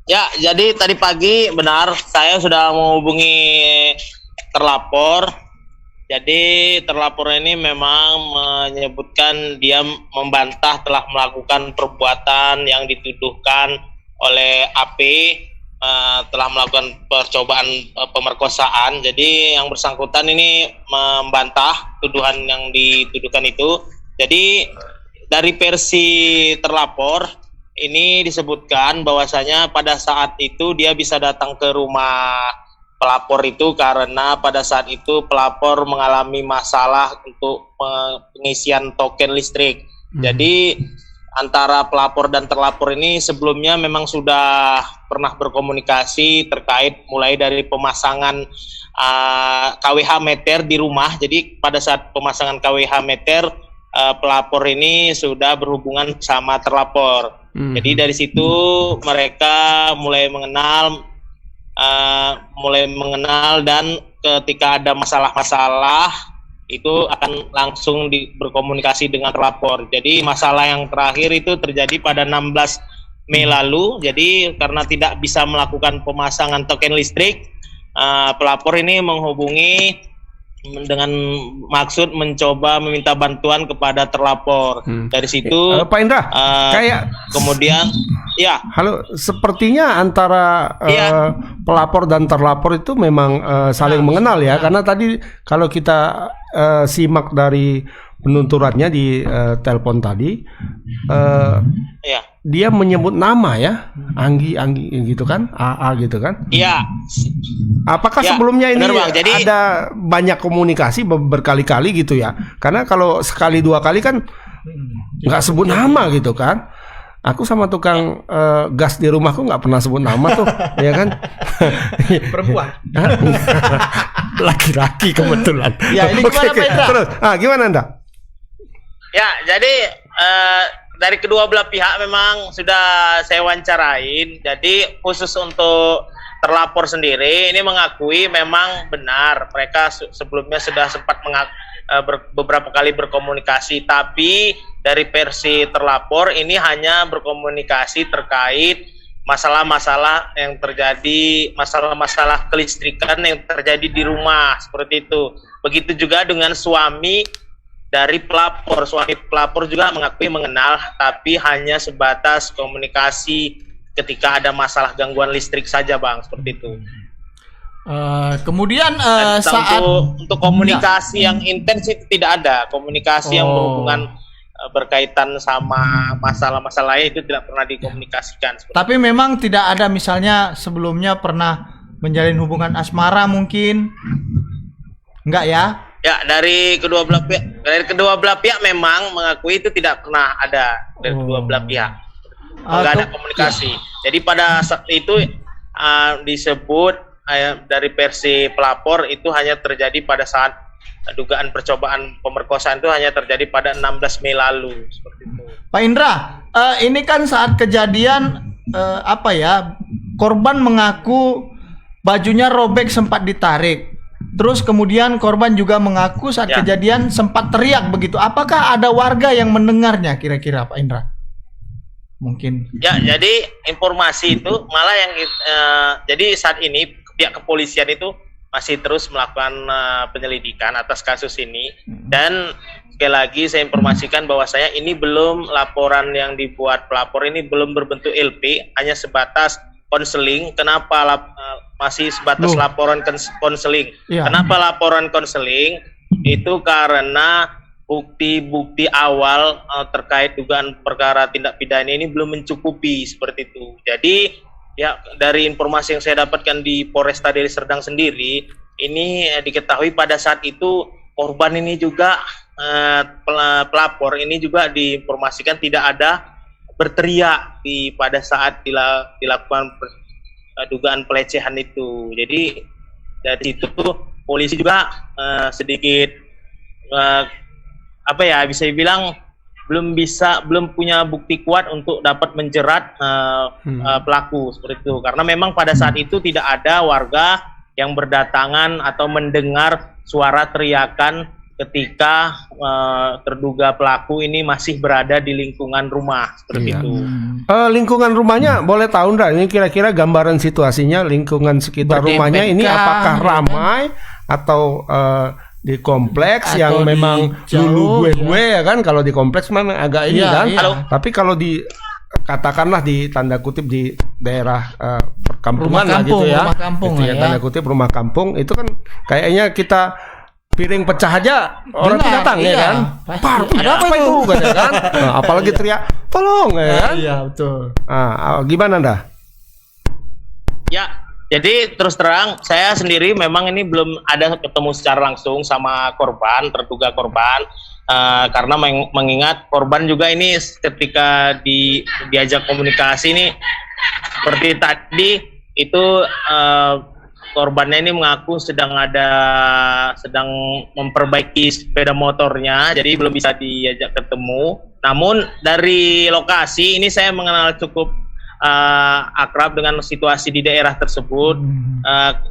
Ya, jadi tadi pagi benar saya sudah menghubungi terlapor. Jadi terlapor ini memang menyebutkan dia membantah telah melakukan perbuatan yang dituduhkan oleh AP, telah melakukan percobaan pemerkosaan. Jadi yang bersangkutan ini membantah tuduhan yang dituduhkan itu. Jadi dari versi terlapor ini disebutkan bahwasanya pada saat itu dia bisa datang ke rumah pelapor itu karena pada saat itu pelapor mengalami masalah untuk pengisian token listrik. Jadi antara pelapor dan terlapor ini sebelumnya memang sudah pernah berkomunikasi terkait mulai dari pemasangan KWH meter di rumah. Jadi pada saat pemasangan KWH meter, pelapor ini sudah berhubungan sama terlapor. Jadi dari situ mereka mulai mengenal dan ketika ada masalah-masalah itu akan langsung berkomunikasi dengan terlapor. Jadi masalah yang terakhir itu terjadi pada 16 Mei lalu. Jadi karena tidak bisa melakukan pemasangan token listrik, pelapor ini menghubungi dengan maksud mencoba meminta bantuan kepada terlapor. Dari situ Pak Indra, kayak kemudian ya. Halo, sepertinya antara pelapor dan terlapor itu memang saling mengenal ya, karena tadi kalau kita simak dari penunturannya di telepon tadi, dia menyebut nama ya, Anggi gitu kan, AA gitu kan? Iya. Apakah Ya, sebelumnya ini benar, Bang. Jadi ada banyak komunikasi berkali-kali gitu ya? Karena kalau sekali dua kali kan nggak sebut nama gitu kan? Aku sama tukang gas di rumahku nggak pernah sebut nama tuh, ya kan? Perempuan. Laki-laki kebetulan. Ya, ini gimana, Pak Indra? Terus, gimana Anda? Ya, jadi dari kedua belah pihak memang sudah saya wawancarain. Jadi khusus untuk terlapor sendiri ini mengakui memang benar mereka sebelumnya sudah sempat beberapa kali berkomunikasi, tapi dari versi terlapor ini hanya berkomunikasi terkait masalah-masalah yang terjadi, masalah-masalah kelistrikan yang terjadi di rumah, seperti itu. Begitu juga dengan suami dari pelapor. Suami pelapor juga mengakui mengenal, tapi hanya sebatas komunikasi ketika ada masalah gangguan listrik saja, Bang, seperti itu. Kemudian saat untuk komunikasi yang intens itu tidak ada. Komunikasi yang berhubungan berkaitan sama masalah-masalah itu tidak pernah dikomunikasikan. Tapi memang tidak ada misalnya sebelumnya pernah menjalin hubungan asmara mungkin? Enggak ya? Ya, dari kedua belah pihak memang mengakui itu tidak pernah ada dari kedua belah pihak. Enggak ada komunikasi. Jadi pada saat itu disebut dari versi pelapor itu hanya terjadi pada saat dugaan percobaan pemerkosaan itu hanya terjadi pada 16 Mei lalu, seperti itu. Pak Indra, ini kan saat kejadian korban mengaku bajunya robek sempat ditarik. Terus kemudian korban juga mengaku saat kejadian sempat teriak begitu. Apakah ada warga yang mendengarnya kira-kira, Pak Indra? Mungkin. Ya, jadi informasi itu malah yang jadi saat ini pihak kepolisian itu masih terus melakukan penyelidikan atas kasus ini, dan sekali lagi saya informasikan bahwasanya ini belum laporan yang dibuat pelapor ini belum berbentuk LP, hanya sebatas konseling. Kenapa masih sebatas laporan konseling? Kenapa laporan konseling? Itu karena bukti-bukti awal terkait dugaan perkara tindak pidana ini belum mencukupi, seperti itu. Jadi ya, dari informasi yang saya dapatkan di Polresta Deli Serdang sendiri, ini diketahui pada saat itu korban ini juga pelapor ini juga diinformasikan tidak ada berteriak pada saat dilakukan dugaan pelecehan itu. Jadi dari itu polisi juga sedikit bisa dibilang belum punya bukti kuat untuk dapat menjerat pelaku, seperti itu. Karena memang pada saat itu tidak ada warga yang berdatangan atau mendengar suara teriakan ketika terduga pelaku ini masih berada di lingkungan rumah, seperti itu. Lingkungan rumahnya boleh tahu nggak? Ini kira-kira gambaran situasinya lingkungan sekitar rumahnya ini apakah ramai atau di kompleks atau yang memang dulu gue ya kan, kalau di kompleks memang agak ini kan. Tapi kalau di katakanlah di tanda kutip di daerah perkampungan lah gitu ya, gitu ya, tanda kutip rumah kampung itu kan kayaknya kita piring pecah aja orang datang ya kan. Ada apa itu kan? Apalagi teriak tolong ya kan. Iya betul. Gimana Anda? Ya, jadi terus terang saya sendiri memang ini belum ada ketemu secara langsung sama korban, terduga korban. karena mengingat korban juga ini ketika diajak komunikasi ini seperti tadi itu korbannya ini mengaku sedang memperbaiki sepeda motornya, jadi belum bisa diajak ketemu. Namun dari lokasi ini saya mengenal cukup akrab dengan situasi di daerah tersebut,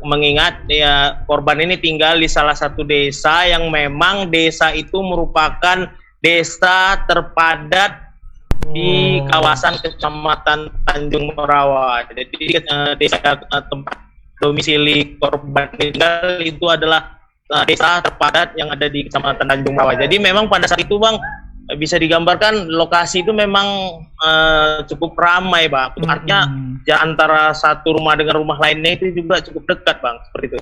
mengingat ya korban ini tinggal di salah satu desa yang memang desa itu merupakan desa terpadat di kawasan Kecamatan Tanjung Merawa. Jadi desa tempat domisili korban tinggal itu adalah desa terpadat yang ada di Kecamatan Tanjung Merawa. Jadi memang pada saat itu Bang, bisa digambarkan lokasi itu memang cukup ramai Bang. Artinya antara satu rumah dengan rumah lainnya itu juga cukup dekat Bang, seperti itu.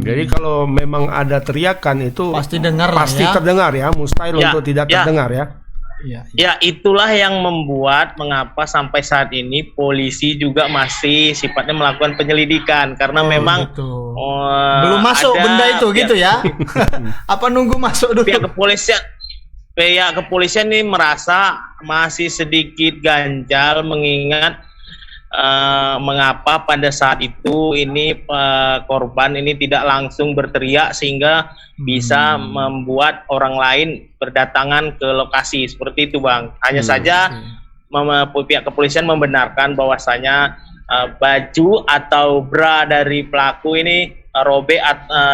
Jadi kalau memang ada teriakan itu pasti dengar, pasti terdengar ya, mustahil untuk tidak terdengar ya. Ya, itulah yang membuat mengapa sampai saat ini polisi juga masih sifatnya melakukan penyelidikan karena memang belum masuk benda itu gitu ya. Apa nunggu masuk dulu? Pihak kepolisian ini merasa masih sedikit ganjal mengingat mengapa pada saat itu ini korban ini tidak langsung berteriak sehingga bisa membuat orang lain berdatangan ke lokasi seperti itu Bang. Hanya saja pihak kepolisian membenarkan bahwasanya baju atau bra dari pelaku ini robek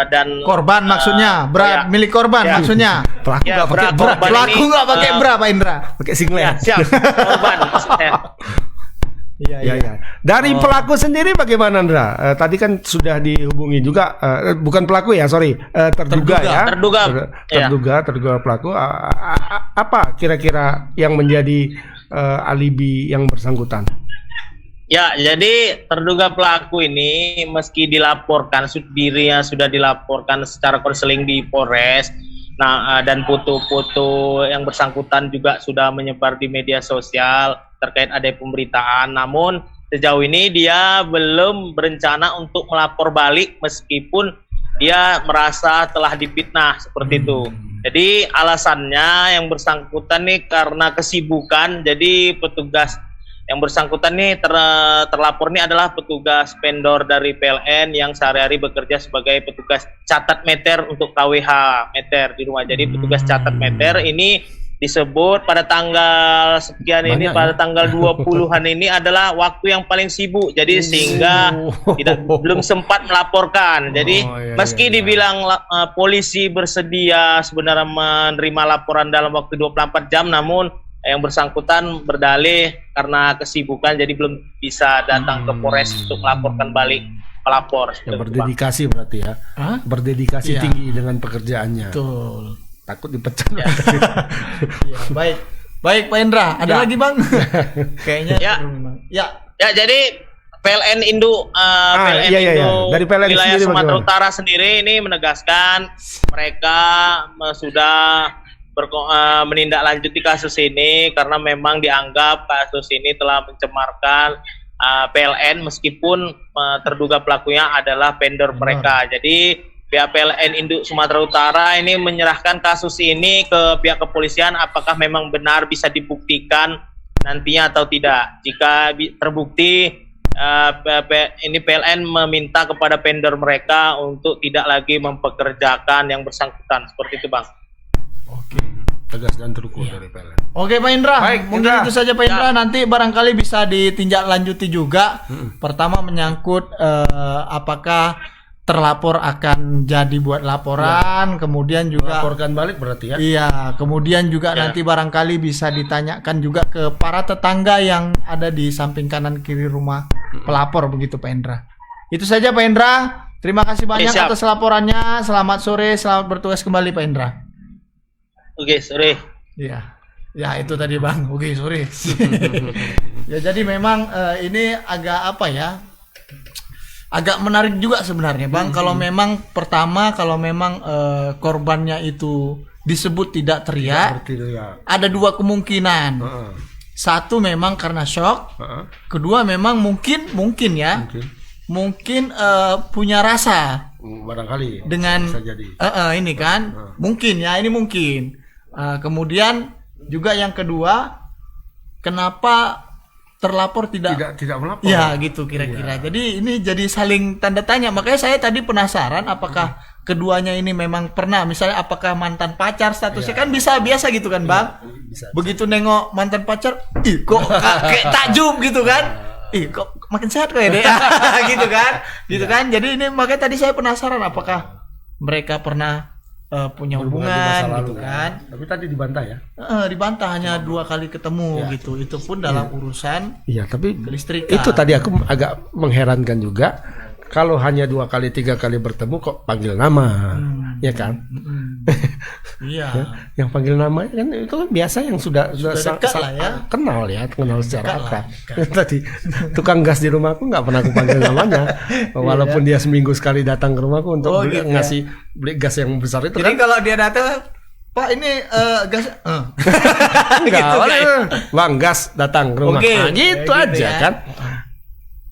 dan korban maksudnya bra milik korban maksudnya pelaku nggak pakai bra, pelaku nggak pakai bra Pak Indra, pakai singlet. Siap, korban maksudnya. Iya. Dari pelaku sendiri bagaimana Andra? Tadi kan sudah dihubungi juga, bukan pelaku ya, terduga pelaku. Apa kira-kira yang menjadi alibi yang bersangkutan? Ya, jadi terduga pelaku ini meski dilaporkan dirinya sudah dilaporkan secara konseling di Polres. Nah, dan foto-foto yang bersangkutan juga sudah menyebar di media sosial terkait ada pemberitaan. Namun sejauh ini dia belum berencana untuk melapor balik meskipun dia merasa telah difitnah seperti itu. Jadi alasannya yang bersangkutan nih karena kesibukan. Jadi petugas yang bersangkutan nih terlapor ini adalah petugas vendor dari PLN yang sehari-hari bekerja sebagai petugas catat meter untuk KWH meter di rumah. Jadi petugas catat meter ini disebut pada tanggal sekian ini pada tanggal 20-an ini adalah waktu yang paling sibuk. Jadi sehingga belum sempat melaporkan. Jadi meski dibilang polisi bersedia sebenarnya menerima laporan dalam waktu 24 jam, namun yang bersangkutan berdalih karena kesibukan jadi belum bisa datang ke Polres untuk melaporkan balik pelapor. Ya, berdedikasi berarti ya. Berdedikasi tinggi dengan pekerjaannya. Betul. Takut dipecat. Baik Pak Indra, ada lagi Bang? Kayaknya ya jadi PLN Induk dari PLN wilayah sendiri Sumatera bagaimana? Utara sendiri ini menegaskan mereka sudah menindaklanjuti kasus ini karena memang dianggap kasus ini telah mencemarkan PLN meskipun terduga pelakunya adalah vendor mereka. Jadi pihak PLN Induk Sumatera Utara ini menyerahkan kasus ini ke pihak kepolisian apakah memang benar bisa dibuktikan nantinya atau tidak. Jika terbukti ini PLN meminta kepada vendor mereka untuk tidak lagi mempekerjakan yang bersangkutan. Seperti itu Bang. Oke, tegas dan terukur dari PLN. Oke Pak Indra, mungkin itu saja Pak Indra. Nanti barangkali bisa ditindaklanjuti juga. Pertama menyangkut apakah terlapor akan jadi buat laporan, kemudian juga laporkan balik berarti ya. Iya, kemudian juga nanti barangkali bisa ditanyakan juga ke para tetangga yang ada di samping kanan kiri rumah pelapor begitu Pak Indra. Itu saja Pak Indra. Terima kasih banyak atas laporannya. Selamat sore, selamat bertugas kembali Pak Indra. Oke, sore. Iya. Ya, itu tadi Bang. Oke, sore. Ya, jadi memang ini agak apa ya? Agak menarik juga sebenarnya Bang, kalau memang korbannya itu disebut tidak teriak, ada dua kemungkinan. Satu memang karena shock, kedua memang mungkin punya rasa barangkali dengan bisa jadi. ini kan mungkin. Kemudian juga yang kedua, kenapa terlapor tidak melapor? Ya gitu kira-kira. Jadi ini jadi saling tanda tanya. Makanya saya tadi penasaran apakah keduanya ini memang pernah, misalnya apakah mantan pacar statusnya, kan bisa biasa gitu kan Bang. Begitu nengok mantan pacar, ih kok kayak takjub gitu kan. Ih kok makin sehat kok ya deh. Gitu kan. Gitu kan. Jadi ini makanya tadi saya penasaran apakah mereka pernah punya hubungan gitu kan. Tapi tadi dibantah ya. Dibantah hanya 2 kali ketemu gitu. Itu pun dalam urusan tapi kelistrikan. itu tadi aku agak mengherankan juga. Kalau hanya 2 kali 3 kali bertemu kok panggil nama, ya kan? Iya. Yang panggil nama kan itu kan biasa yang sudah dekat lah ya. kenal secara akrab. Tadi tukang gas di rumahku nggak pernah aku panggil namanya, walaupun dia seminggu sekali datang ke rumahku untuk beli gas yang besar itu. Jadi kalau dia datang, Pak ini gas, enggak, Bang gas datang ke rumah, gitu aja ya. Kan?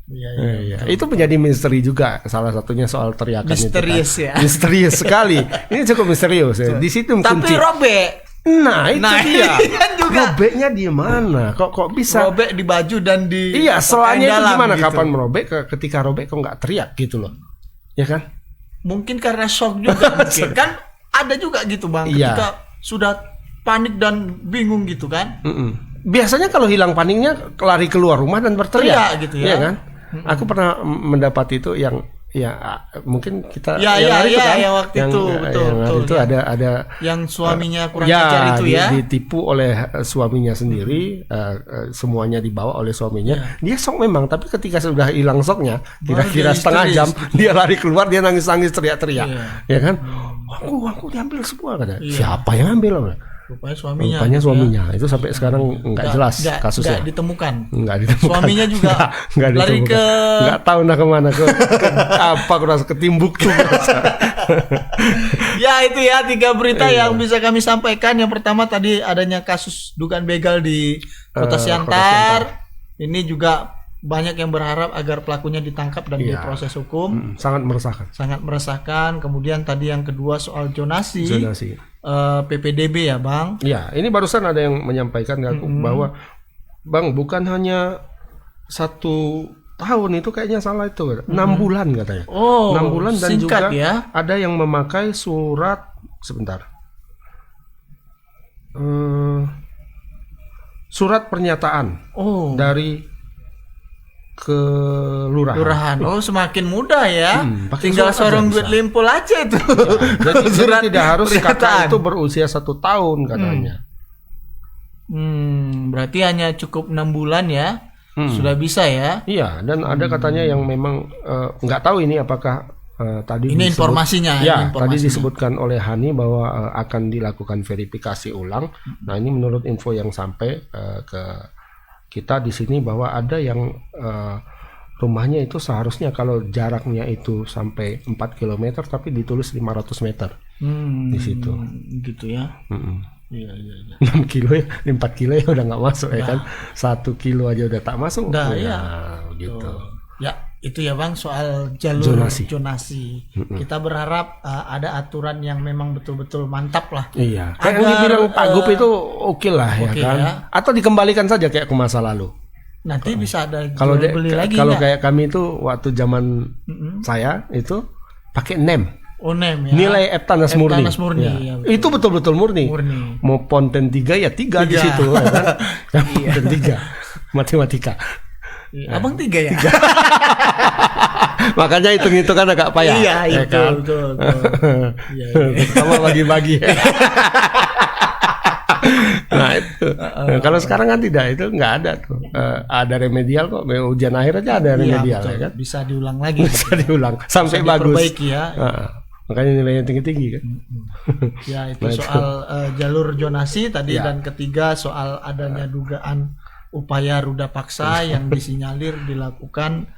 Iya. Itu menjadi misteri juga, salah satunya soal teriakan misterius itu ya. kan. Misterius sekali. Ini cukup misterius ya. Di situ kunci. Tapi robek. Nah, itu dia. Kan juga. Robeknya di mana? Kok bisa robek di baju dan di selanya itu gimana gitu. Kapan merobek? Ketika robek kok nggak teriak gitu loh. Ya kan? Mungkin karena shock juga mungkin. Kan ada juga gitu Bang, ketika sudah panik dan bingung gitu kan. Biasanya kalau hilang paniknya lari keluar rumah dan berteriak gitu ya. Iya kan? Aku pernah mendapat itu yang mungkin kita waktu itu betul ada yang suaminya kurang ajar itu ya, ditipu oleh suaminya sendiri, semuanya dibawa oleh suaminya. Dia sok memang, tapi ketika sudah hilang soknya, kira-kira setengah jam dia lari keluar, dia nangis-nangis teriak-teriak. Ya kan? Aku diambil semua katanya. Siapa yang ambil? Rupanya suaminya. Itu sampai sekarang nggak jelas kasusnya. Nggak ditemukan. Suaminya juga nggak lari ke nggak tahu kemana aku rasa ketimbuk tuh. Ya itu ya 3 berita yang bisa kami sampaikan. Yang pertama tadi adanya kasus dugaan begal di Kota Siantar. Ini juga banyak yang berharap agar pelakunya ditangkap dan diproses hukum. Sangat meresahkan. Kemudian tadi yang kedua soal zonasi. PPDB ya Bang. Ya, ini barusan ada yang menyampaikan ke aku bahwa Bang, bukan hanya 1 tahun, itu kayaknya salah itu. 6 bulan katanya. 6 bulan dan juga ada yang memakai surat surat pernyataan dari kelurahan. Semakin mudah ya. Tinggal sorong duit limpul aja itu. Jadi surat tidak harus kakak itu berusia 1 tahun katanya. Berarti hanya cukup 6 bulan ya. Sudah bisa ya. Iya, dan ada katanya yang memang nggak tahu ini apakah tadi ini informasinya. Tadi disebutkan oleh Hani bahwa akan dilakukan verifikasi ulang. Nah, ini menurut info yang sampai ke kita di sini bahwa ada yang rumahnya itu seharusnya kalau jaraknya itu sampai 4 km tapi ditulis 500 meter di situ. Gitu ya. Iya. 6 kilo ya, 4 kilo ya udah nggak masuk ya kan. 1 kilo aja udah tak masuk. Gitu. Ya, itu ya Bang soal jalur zonasi. Kita berharap ada aturan yang memang betul-betul mantap lah. Iya. Kayak yang dibilang Pak Gup itu oke lah ya kan. Ya. Atau dikembalikan saja kayak ke masa lalu. Nanti bisa ada kalau beli lagi. Kalau kayak kami itu waktu zaman saya itu pakai NEM. NEM ya. Nilai Eptanas murni. Ya. Itu betul-betul murni. Mau ponten 3 ya 3 di situ ya kan. Ponten 3 matematika. Abang 3 ya. Makanya hitung-hitung kan agak payah. Iya, betul. Sama bagi-bagi. Nah itu. Kalau sekarang kan tidak, itu nggak ada tuh. Ada remedial kok. Ujian akhir aja ada remedial ya kan. Bisa diulang lagi. Bisa diulang sampai bagus. Ya. Makanya nilainya tinggi-tinggi kan. Ya itu soal jalur zonasi tadi dan ketiga soal adanya dugaan upaya ruda paksa yang disinyalir dilakukan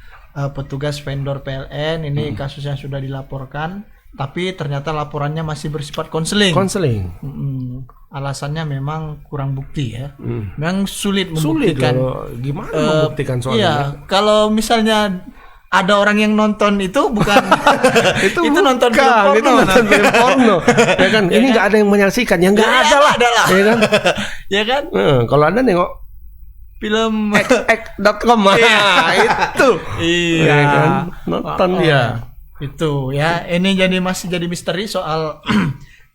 petugas vendor PLN. Ini kasus yang sudah dilaporkan, tapi ternyata laporannya masih bersifat konseling. Alasannya memang kurang bukti ya. Memang sulit membuktikan. Gimana membuktikan soalnya? Iya, kalau misalnya ada orang yang nonton itu bukan itu nonton film porno. Itu nonton film porno. Ya kan? Ini nggak ada yang menyaksikan, yang nggak ada lah. Ya kan? Ya kan? Kalau Anda nengok film x.com itu. Iya ya kan? Nonton dia. Itu ya. Ini masih jadi misteri soal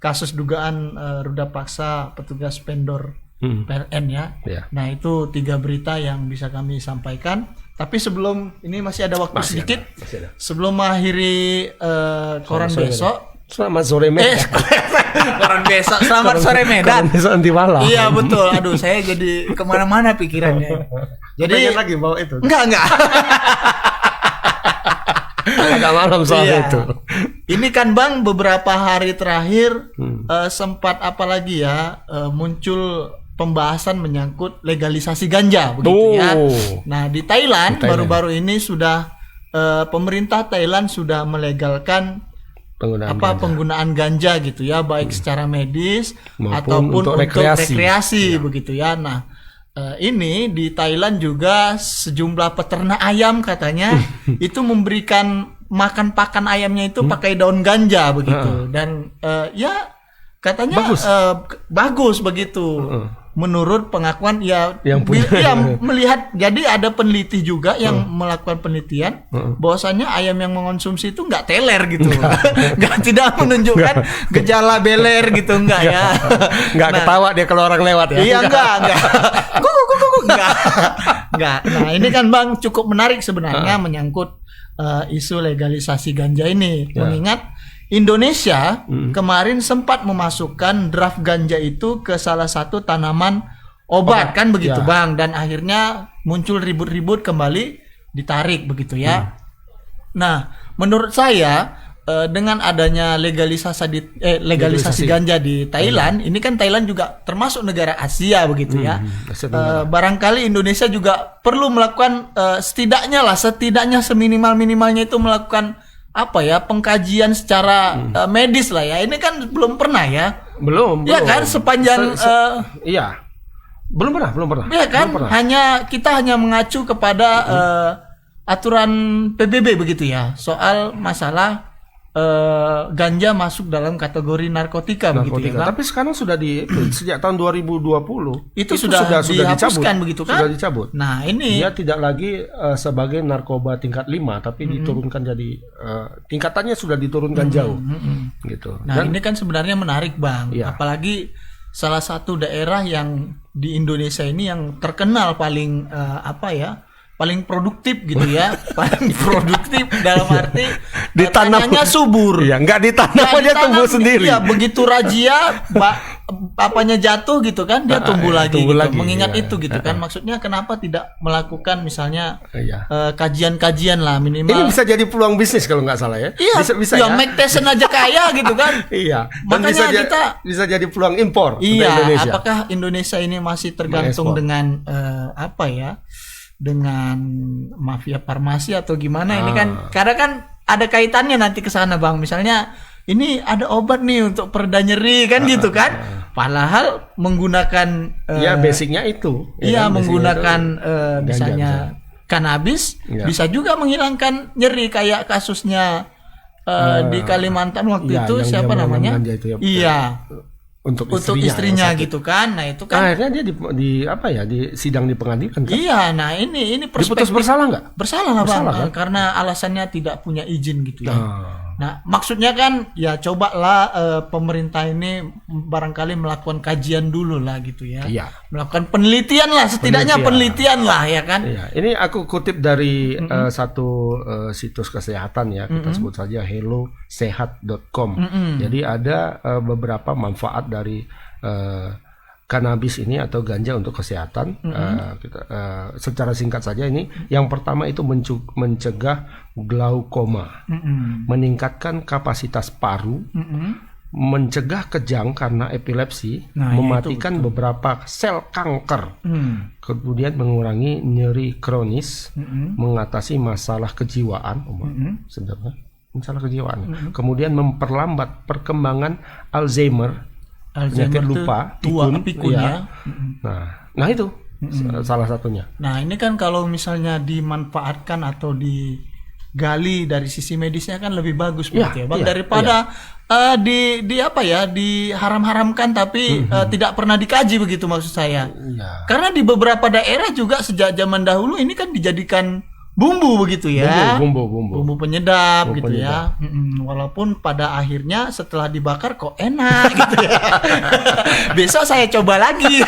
kasus dugaan ruda paksa petugas vendor PLN ya. Nah, itu 3 berita yang bisa kami sampaikan. Tapi sebelum ini masih ada waktu sedikit. Sebelum mengakhiri koran besok. Selamat sore Medan. Koran besok. Selamat sore Medan. Koran besok nanti malam. Iya betul. Aduh, saya jadi kemana-mana pikirannya. Jadi pengen lagi bawa itu. Enggak. Agak malam soal itu. Ini kan Bang, beberapa hari terakhir sempat apalagi ya muncul pembahasan menyangkut legalisasi ganja begitu ya. Nah, di Thailand baru-baru ini sudah pemerintah Thailand sudah melegalkan penggunaan ganja gitu ya, baik secara medis ataupun untuk rekreasi begitu ya. Nah, ini di Thailand juga sejumlah peternak ayam katanya itu memberikan makan pakan ayamnya itu pakai daun ganja begitu. Dan ya katanya bagus begitu. Menurut pengakuan yang melihat, jadi ada peneliti juga yang melakukan penelitian bahwasannya ayam yang mengonsumsi itu nggak teler gitu, nggak tidak menunjukkan gejala beler gitu, nggak ya, nggak ketawa dia kalau orang lewat ya, iya nggak, nggak. Nah, ini kan Bang cukup menarik sebenarnya menyangkut isu legalisasi ganja ini, mengingat Indonesia kemarin sempat memasukkan draft ganja itu ke salah satu tanaman obat kan begitu Bang, dan akhirnya muncul ribut-ribut kembali ditarik begitu ya. Nah, menurut saya dengan adanya legalisasi ganja di Thailand, ini kan Thailand juga termasuk negara Asia begitu ya. Barangkali Indonesia juga perlu melakukan setidaknya seminimal-minimalnya itu melakukan pengkajian secara medis lah ya. Ini kan belum pernah ya. Belum. Ya kan sepanjang iya. Belum pernah. Ya kan kita hanya mengacu kepada aturan PBB begitu ya. Soal masalah ganja masuk dalam kategori narkotika begitu ya. Tapi sekarang sudah sejak tahun 2020 itu sudah dihapuskan begitu kan? Sudah dicabut. Nah, ini dia tidak lagi sebagai narkoba tingkat 5 tapi diturunkan jadi tingkatannya sudah diturunkan jauh. Gitu. Nah, ini kan sebenarnya menarik Bang. Apalagi salah satu daerah yang di Indonesia ini yang terkenal paling paling produktif gitu ya, paling produktif dalam arti ditanamnya subur. Iya, nggak ditanam aja tumbuh sendiri. Iya, begitu razia jatuh gitu kan, dia tumbuh lagi. Mengingat itu gitu kan, maksudnya kenapa tidak melakukan misalnya kajian-kajian lah minimal. Ini bisa jadi peluang bisnis kalau nggak salah ya. Iya, bisa ya. Mike Tyson aja kaya gitu kan. Iya. Makanya bisa jadi peluang impor. Iya. Indonesia. Apakah Indonesia ini masih tergantung dengan dengan mafia farmasi atau gimana? Ini kan kadang kan ada kaitannya nanti ke sana Bang. Misalnya ini ada obat nih untuk pereda nyeri kan gitu kan. Padahal menggunakan basicnya itu. Iya, menggunakan misalnya kanabis bisa juga menghilangkan nyeri kayak kasusnya di Kalimantan waktu itu siapa namanya? Iya. Untuk istrinya gitu kan. Nah, itu kan akhirnya dia di sidang di pengadilan kan? Iya, nah ini diputus bersalah nggak? Bersalah lah Bang, kan? Karena alasannya tidak punya izin gitu ya. Nah, maksudnya kan ya cobalah pemerintah ini barangkali melakukan kajian dulu lah gitu ya. Iya. Melakukan penelitian lah, setidaknya penelitian lah ya kan. Iya. Ini aku kutip dari satu situs kesehatan ya, kita sebut saja hellosehat.com. Jadi ada beberapa manfaat dari kanabis ini atau ganja untuk kesehatan. Secara singkat saja ini, yang pertama itu mencegah glaukoma, meningkatkan kapasitas paru, mencegah kejang karena epilepsi, mematikan beberapa sel kanker, kemudian mengurangi nyeri kronis, mengatasi masalah kejiwaan, masalah kejiwaan, kemudian memperlambat perkembangan Alzheimer, penyakit lupa, pikun ya. Nah itu salah satunya. Nah, ini kan kalau misalnya dimanfaatkan atau gali dari sisi medisnya kan lebih bagus Iya, begitu ya Bang, iya, daripada di apa ya, diharam-haramkan tapi tidak pernah dikaji begitu maksud saya. Iya. Karena di beberapa daerah juga sejak zaman dahulu ini kan dijadikan bumbu begitu ya, bumbu penyedap Bumbu gitu penyedap. ya. Walaupun pada akhirnya setelah dibakar kok enak gitu ya. Besok saya coba lagi.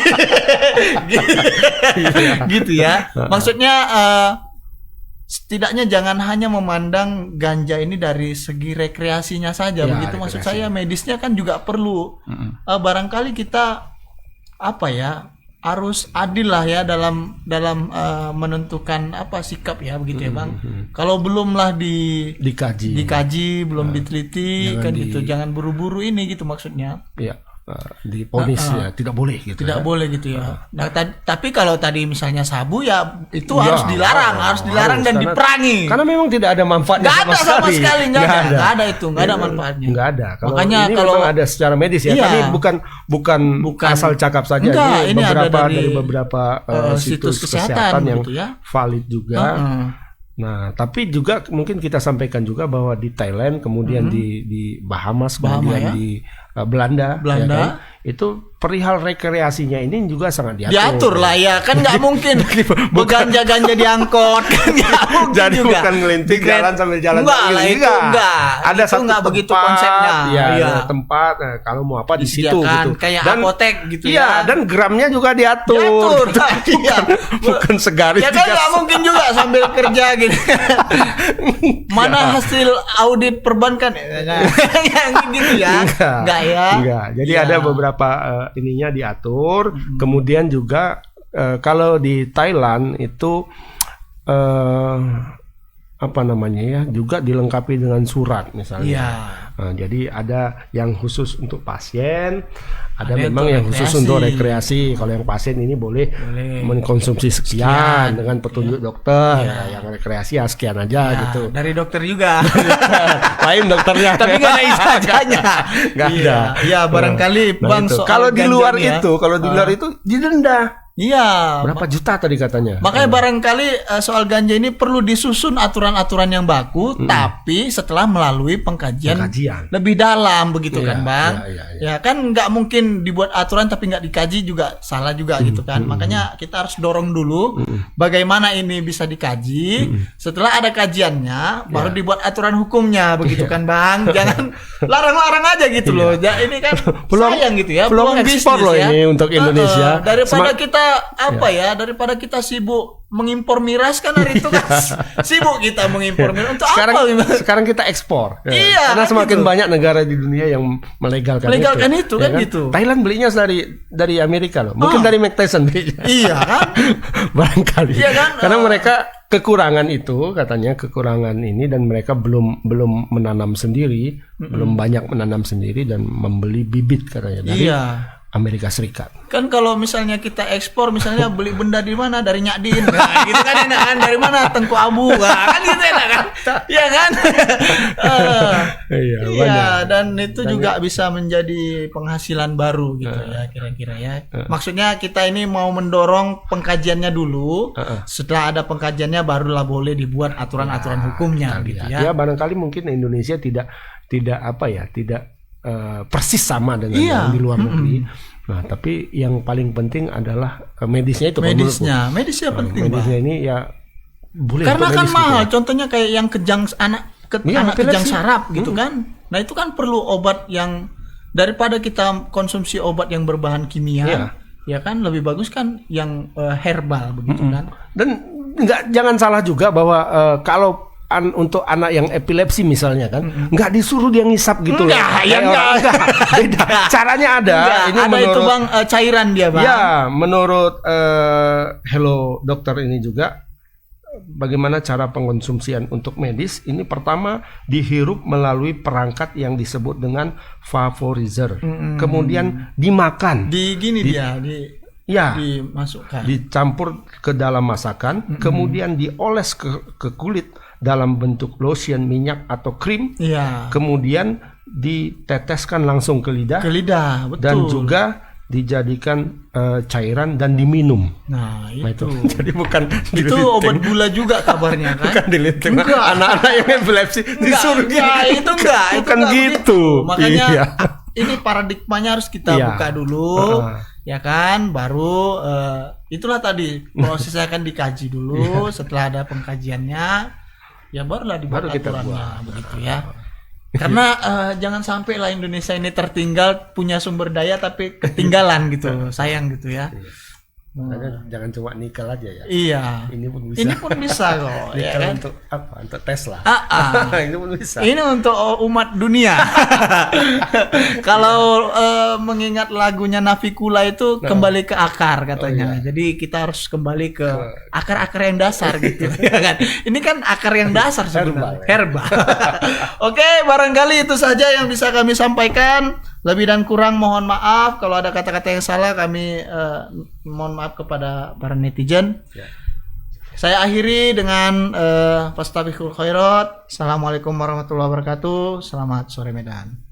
Gitu ya. Maksudnya setidaknya jangan hanya memandang ganja ini dari segi rekreasinya saja Ya, begitu maksud rekreasi. saya, medisnya kan juga perlu. Barangkali kita apa ya, harus adil lah ya dalam menentukan apa sikap ya begitu ya Bang. Kalau belumlah dikaji, belum diteliti Jangan kan gitu, jangan buru-buru ini gitu maksudnya. Iya. Diponis ya, tidak boleh gitu. Tidak boleh gitu ya. Nah, tapi kalau tadi misalnya sabu ya itu Ya, harus dilarang dan diperangi. Karena memang tidak ada manfaatnya Nggak ada sama sekali, nggak ada itu, nggak ada Ya, manfaatnya. nggak ada. Makanya ini kalau memang ada secara medis ya, Iya. tapi bukan asal cakap saja. Enggak, ini ada dari beberapa situs kesehatan yang gitu ya. valid juga. Nah, tapi juga mungkin kita sampaikan juga bahwa di Thailand, kemudian di Bahamas, kemudian ya. di Belanda, ya kan? Itu perihal rekreasinya ini juga sangat diatur lah ya, kan nggak mungkin beganja-ganja diangkot kan nggak mungkin jadi juga. bukan ngelinting jalan sambil jalan Enggak lah, itu enggak. ada Itu satu enggak tempat, begitu konsepnya. ya Iya. ada tempat, nah, kalau mau apa di situ Disediakan, gitu, kayak dan apotek gitu iya, ya. dan gramnya juga diatur, bukan segaris Ya kan nggak mungkin juga sambil kerja gitu. Mana hasil audit perbankan yang gitu ya? Enggak ya? Enggak. Jadi Ya. ada beberapa ininya diatur. Kemudian juga kalau di Thailand itu apa namanya ya, juga dilengkapi dengan surat misalnya. Iya. Nah, jadi ada yang khusus untuk pasien, ada Ada memang untuk yang khusus rekreasi. untuk rekreasi. Kalau yang pasien ini boleh mengkonsumsi sekian dengan petunjuk dokter. Iya. Yang rekreasi ya sekian aja Ya, gitu. dari dokter juga. Lain dokternya. Tapi nggak ada ijazahnya. Nggak ada. Iya, barangkali Nah, Bang itu. soal Kalau di luar ganja nih ya. itu, kalau di luar itu didenda. Iya. Berapa juta tadi katanya? Makanya barangkali soal ganja ini perlu disusun aturan-aturan yang baku, tapi setelah melalui pengkajian lebih dalam begitu Iya, kan Bang? iya. Ya kan nggak mungkin dibuat aturan tapi nggak dikaji juga salah juga gitu kan. Makanya kita harus dorong dulu bagaimana ini bisa dikaji. Setelah ada kajiannya, baru dibuat aturan hukumnya begitu kan Bang? Jangan larang-larang aja gitu loh. Ya, ini kan sayang gitu ya. Peluang ekspor bisnis loh ya. ini untuk Indonesia. Daripada kita daripada kita sibuk mengimpor miras kan hari itu kan sibuk kita mengimpor miras untuk apa? Sekarang kita ekspor. Iya, Karena kan semakin gitu. banyak negara di dunia yang melegalkan itu Ya kan gitu. Thailand belinya dari Amerika loh. Mungkin dari Mike Tyson belinya. Iya kan? Barangkali. Iya kan? Karena mereka kekurangan itu, katanya kekurangan ini, dan mereka belum menanam sendiri, belum banyak menanam sendiri dan membeli bibit katanya dari Amerika Serikat. Kan kalau misalnya kita ekspor, misalnya beli benda di mana, dari Nyadin, nah, gitu kan enak kan, dari mana Tengku Abu, nah, kan gitu enak kan, ya kan? Iya, dan itu juga bisa menjadi penghasilan baru gitu ya kira-kira ya. Maksudnya kita ini mau mendorong pengkajiannya dulu, setelah ada pengkajiannya barulah boleh dibuat aturan-aturan hukumnya gitu ya. Ya barangkali mungkin Indonesia tidak apa ya, tidak persis sama dengan yang di luar negeri. Nah, tapi yang paling penting adalah medisnya itu. Medisnya penting. Medisnya ini ya boleh. Karena kan medis mahal. gitu ya. Contohnya kayak yang anak kejang saraf gitu kan. Nah itu kan perlu obat yang, daripada kita konsumsi obat yang berbahan kimia, ya kan lebih bagus kan yang herbal begitu kan. Dan jangan salah juga bahwa kalau untuk anak yang epilepsi misalnya kan, nggak disuruh dia ngisap gitu loh. Enggak. Beda. Caranya ada. Enggak, ini ada menurut, itu Bang, cairan dia Bang. Ya, menurut Hello Dokter ini juga, bagaimana cara pengkonsumsian untuk medis ini, pertama dihirup melalui perangkat yang disebut dengan vaporizer. Kemudian dimakan. Dimasukkan. Dicampur ke dalam masakan, kemudian dioles ke kulit dalam bentuk lotion, minyak atau krim. Kemudian diteteskan langsung ke lidah. Betul. Dan juga dijadikan cairan dan diminum. Nah, itu. Jadi bukan itu obat gula juga kabarnya kan? Bukan dilinteng. Anak-anak yang epilepsi disuruh itu enggak. Bukan gitu. Makanya Iya. ini paradigmanya harus kita buka dulu. Ya kan, baru itulah tadi prosesnya akan dikaji dulu. Setelah ada pengkajiannya, ya barulah dibuat aturannya begitu ya. Karena jangan sampai lah Indonesia ini tertinggal punya sumber daya tapi ketinggalan gitu, sayang gitu ya. Jangan cuma nikel aja ya. Iya. Ini pun bisa. Ini pun bisa kok. Ya kan? Untuk apa? Untuk Tesla. Ini pun bisa. Ini untuk umat dunia. Kalau mengingat lagunya Navikula itu kembali ke akar katanya. Jadi kita harus kembali ke akar-akar yang dasar gitu. Ya kan? Ini kan akar yang dasar sebenarnya. Herbal. Oke, barangkali itu saja yang bisa kami sampaikan. Lebih dan kurang mohon maaf kalau ada kata-kata yang salah, kami mohon maaf kepada para netizen. Saya akhiri dengan fastabiqul khairat. Assalamualaikum warahmatullahi wabarakatuh. Selamat sore Medan.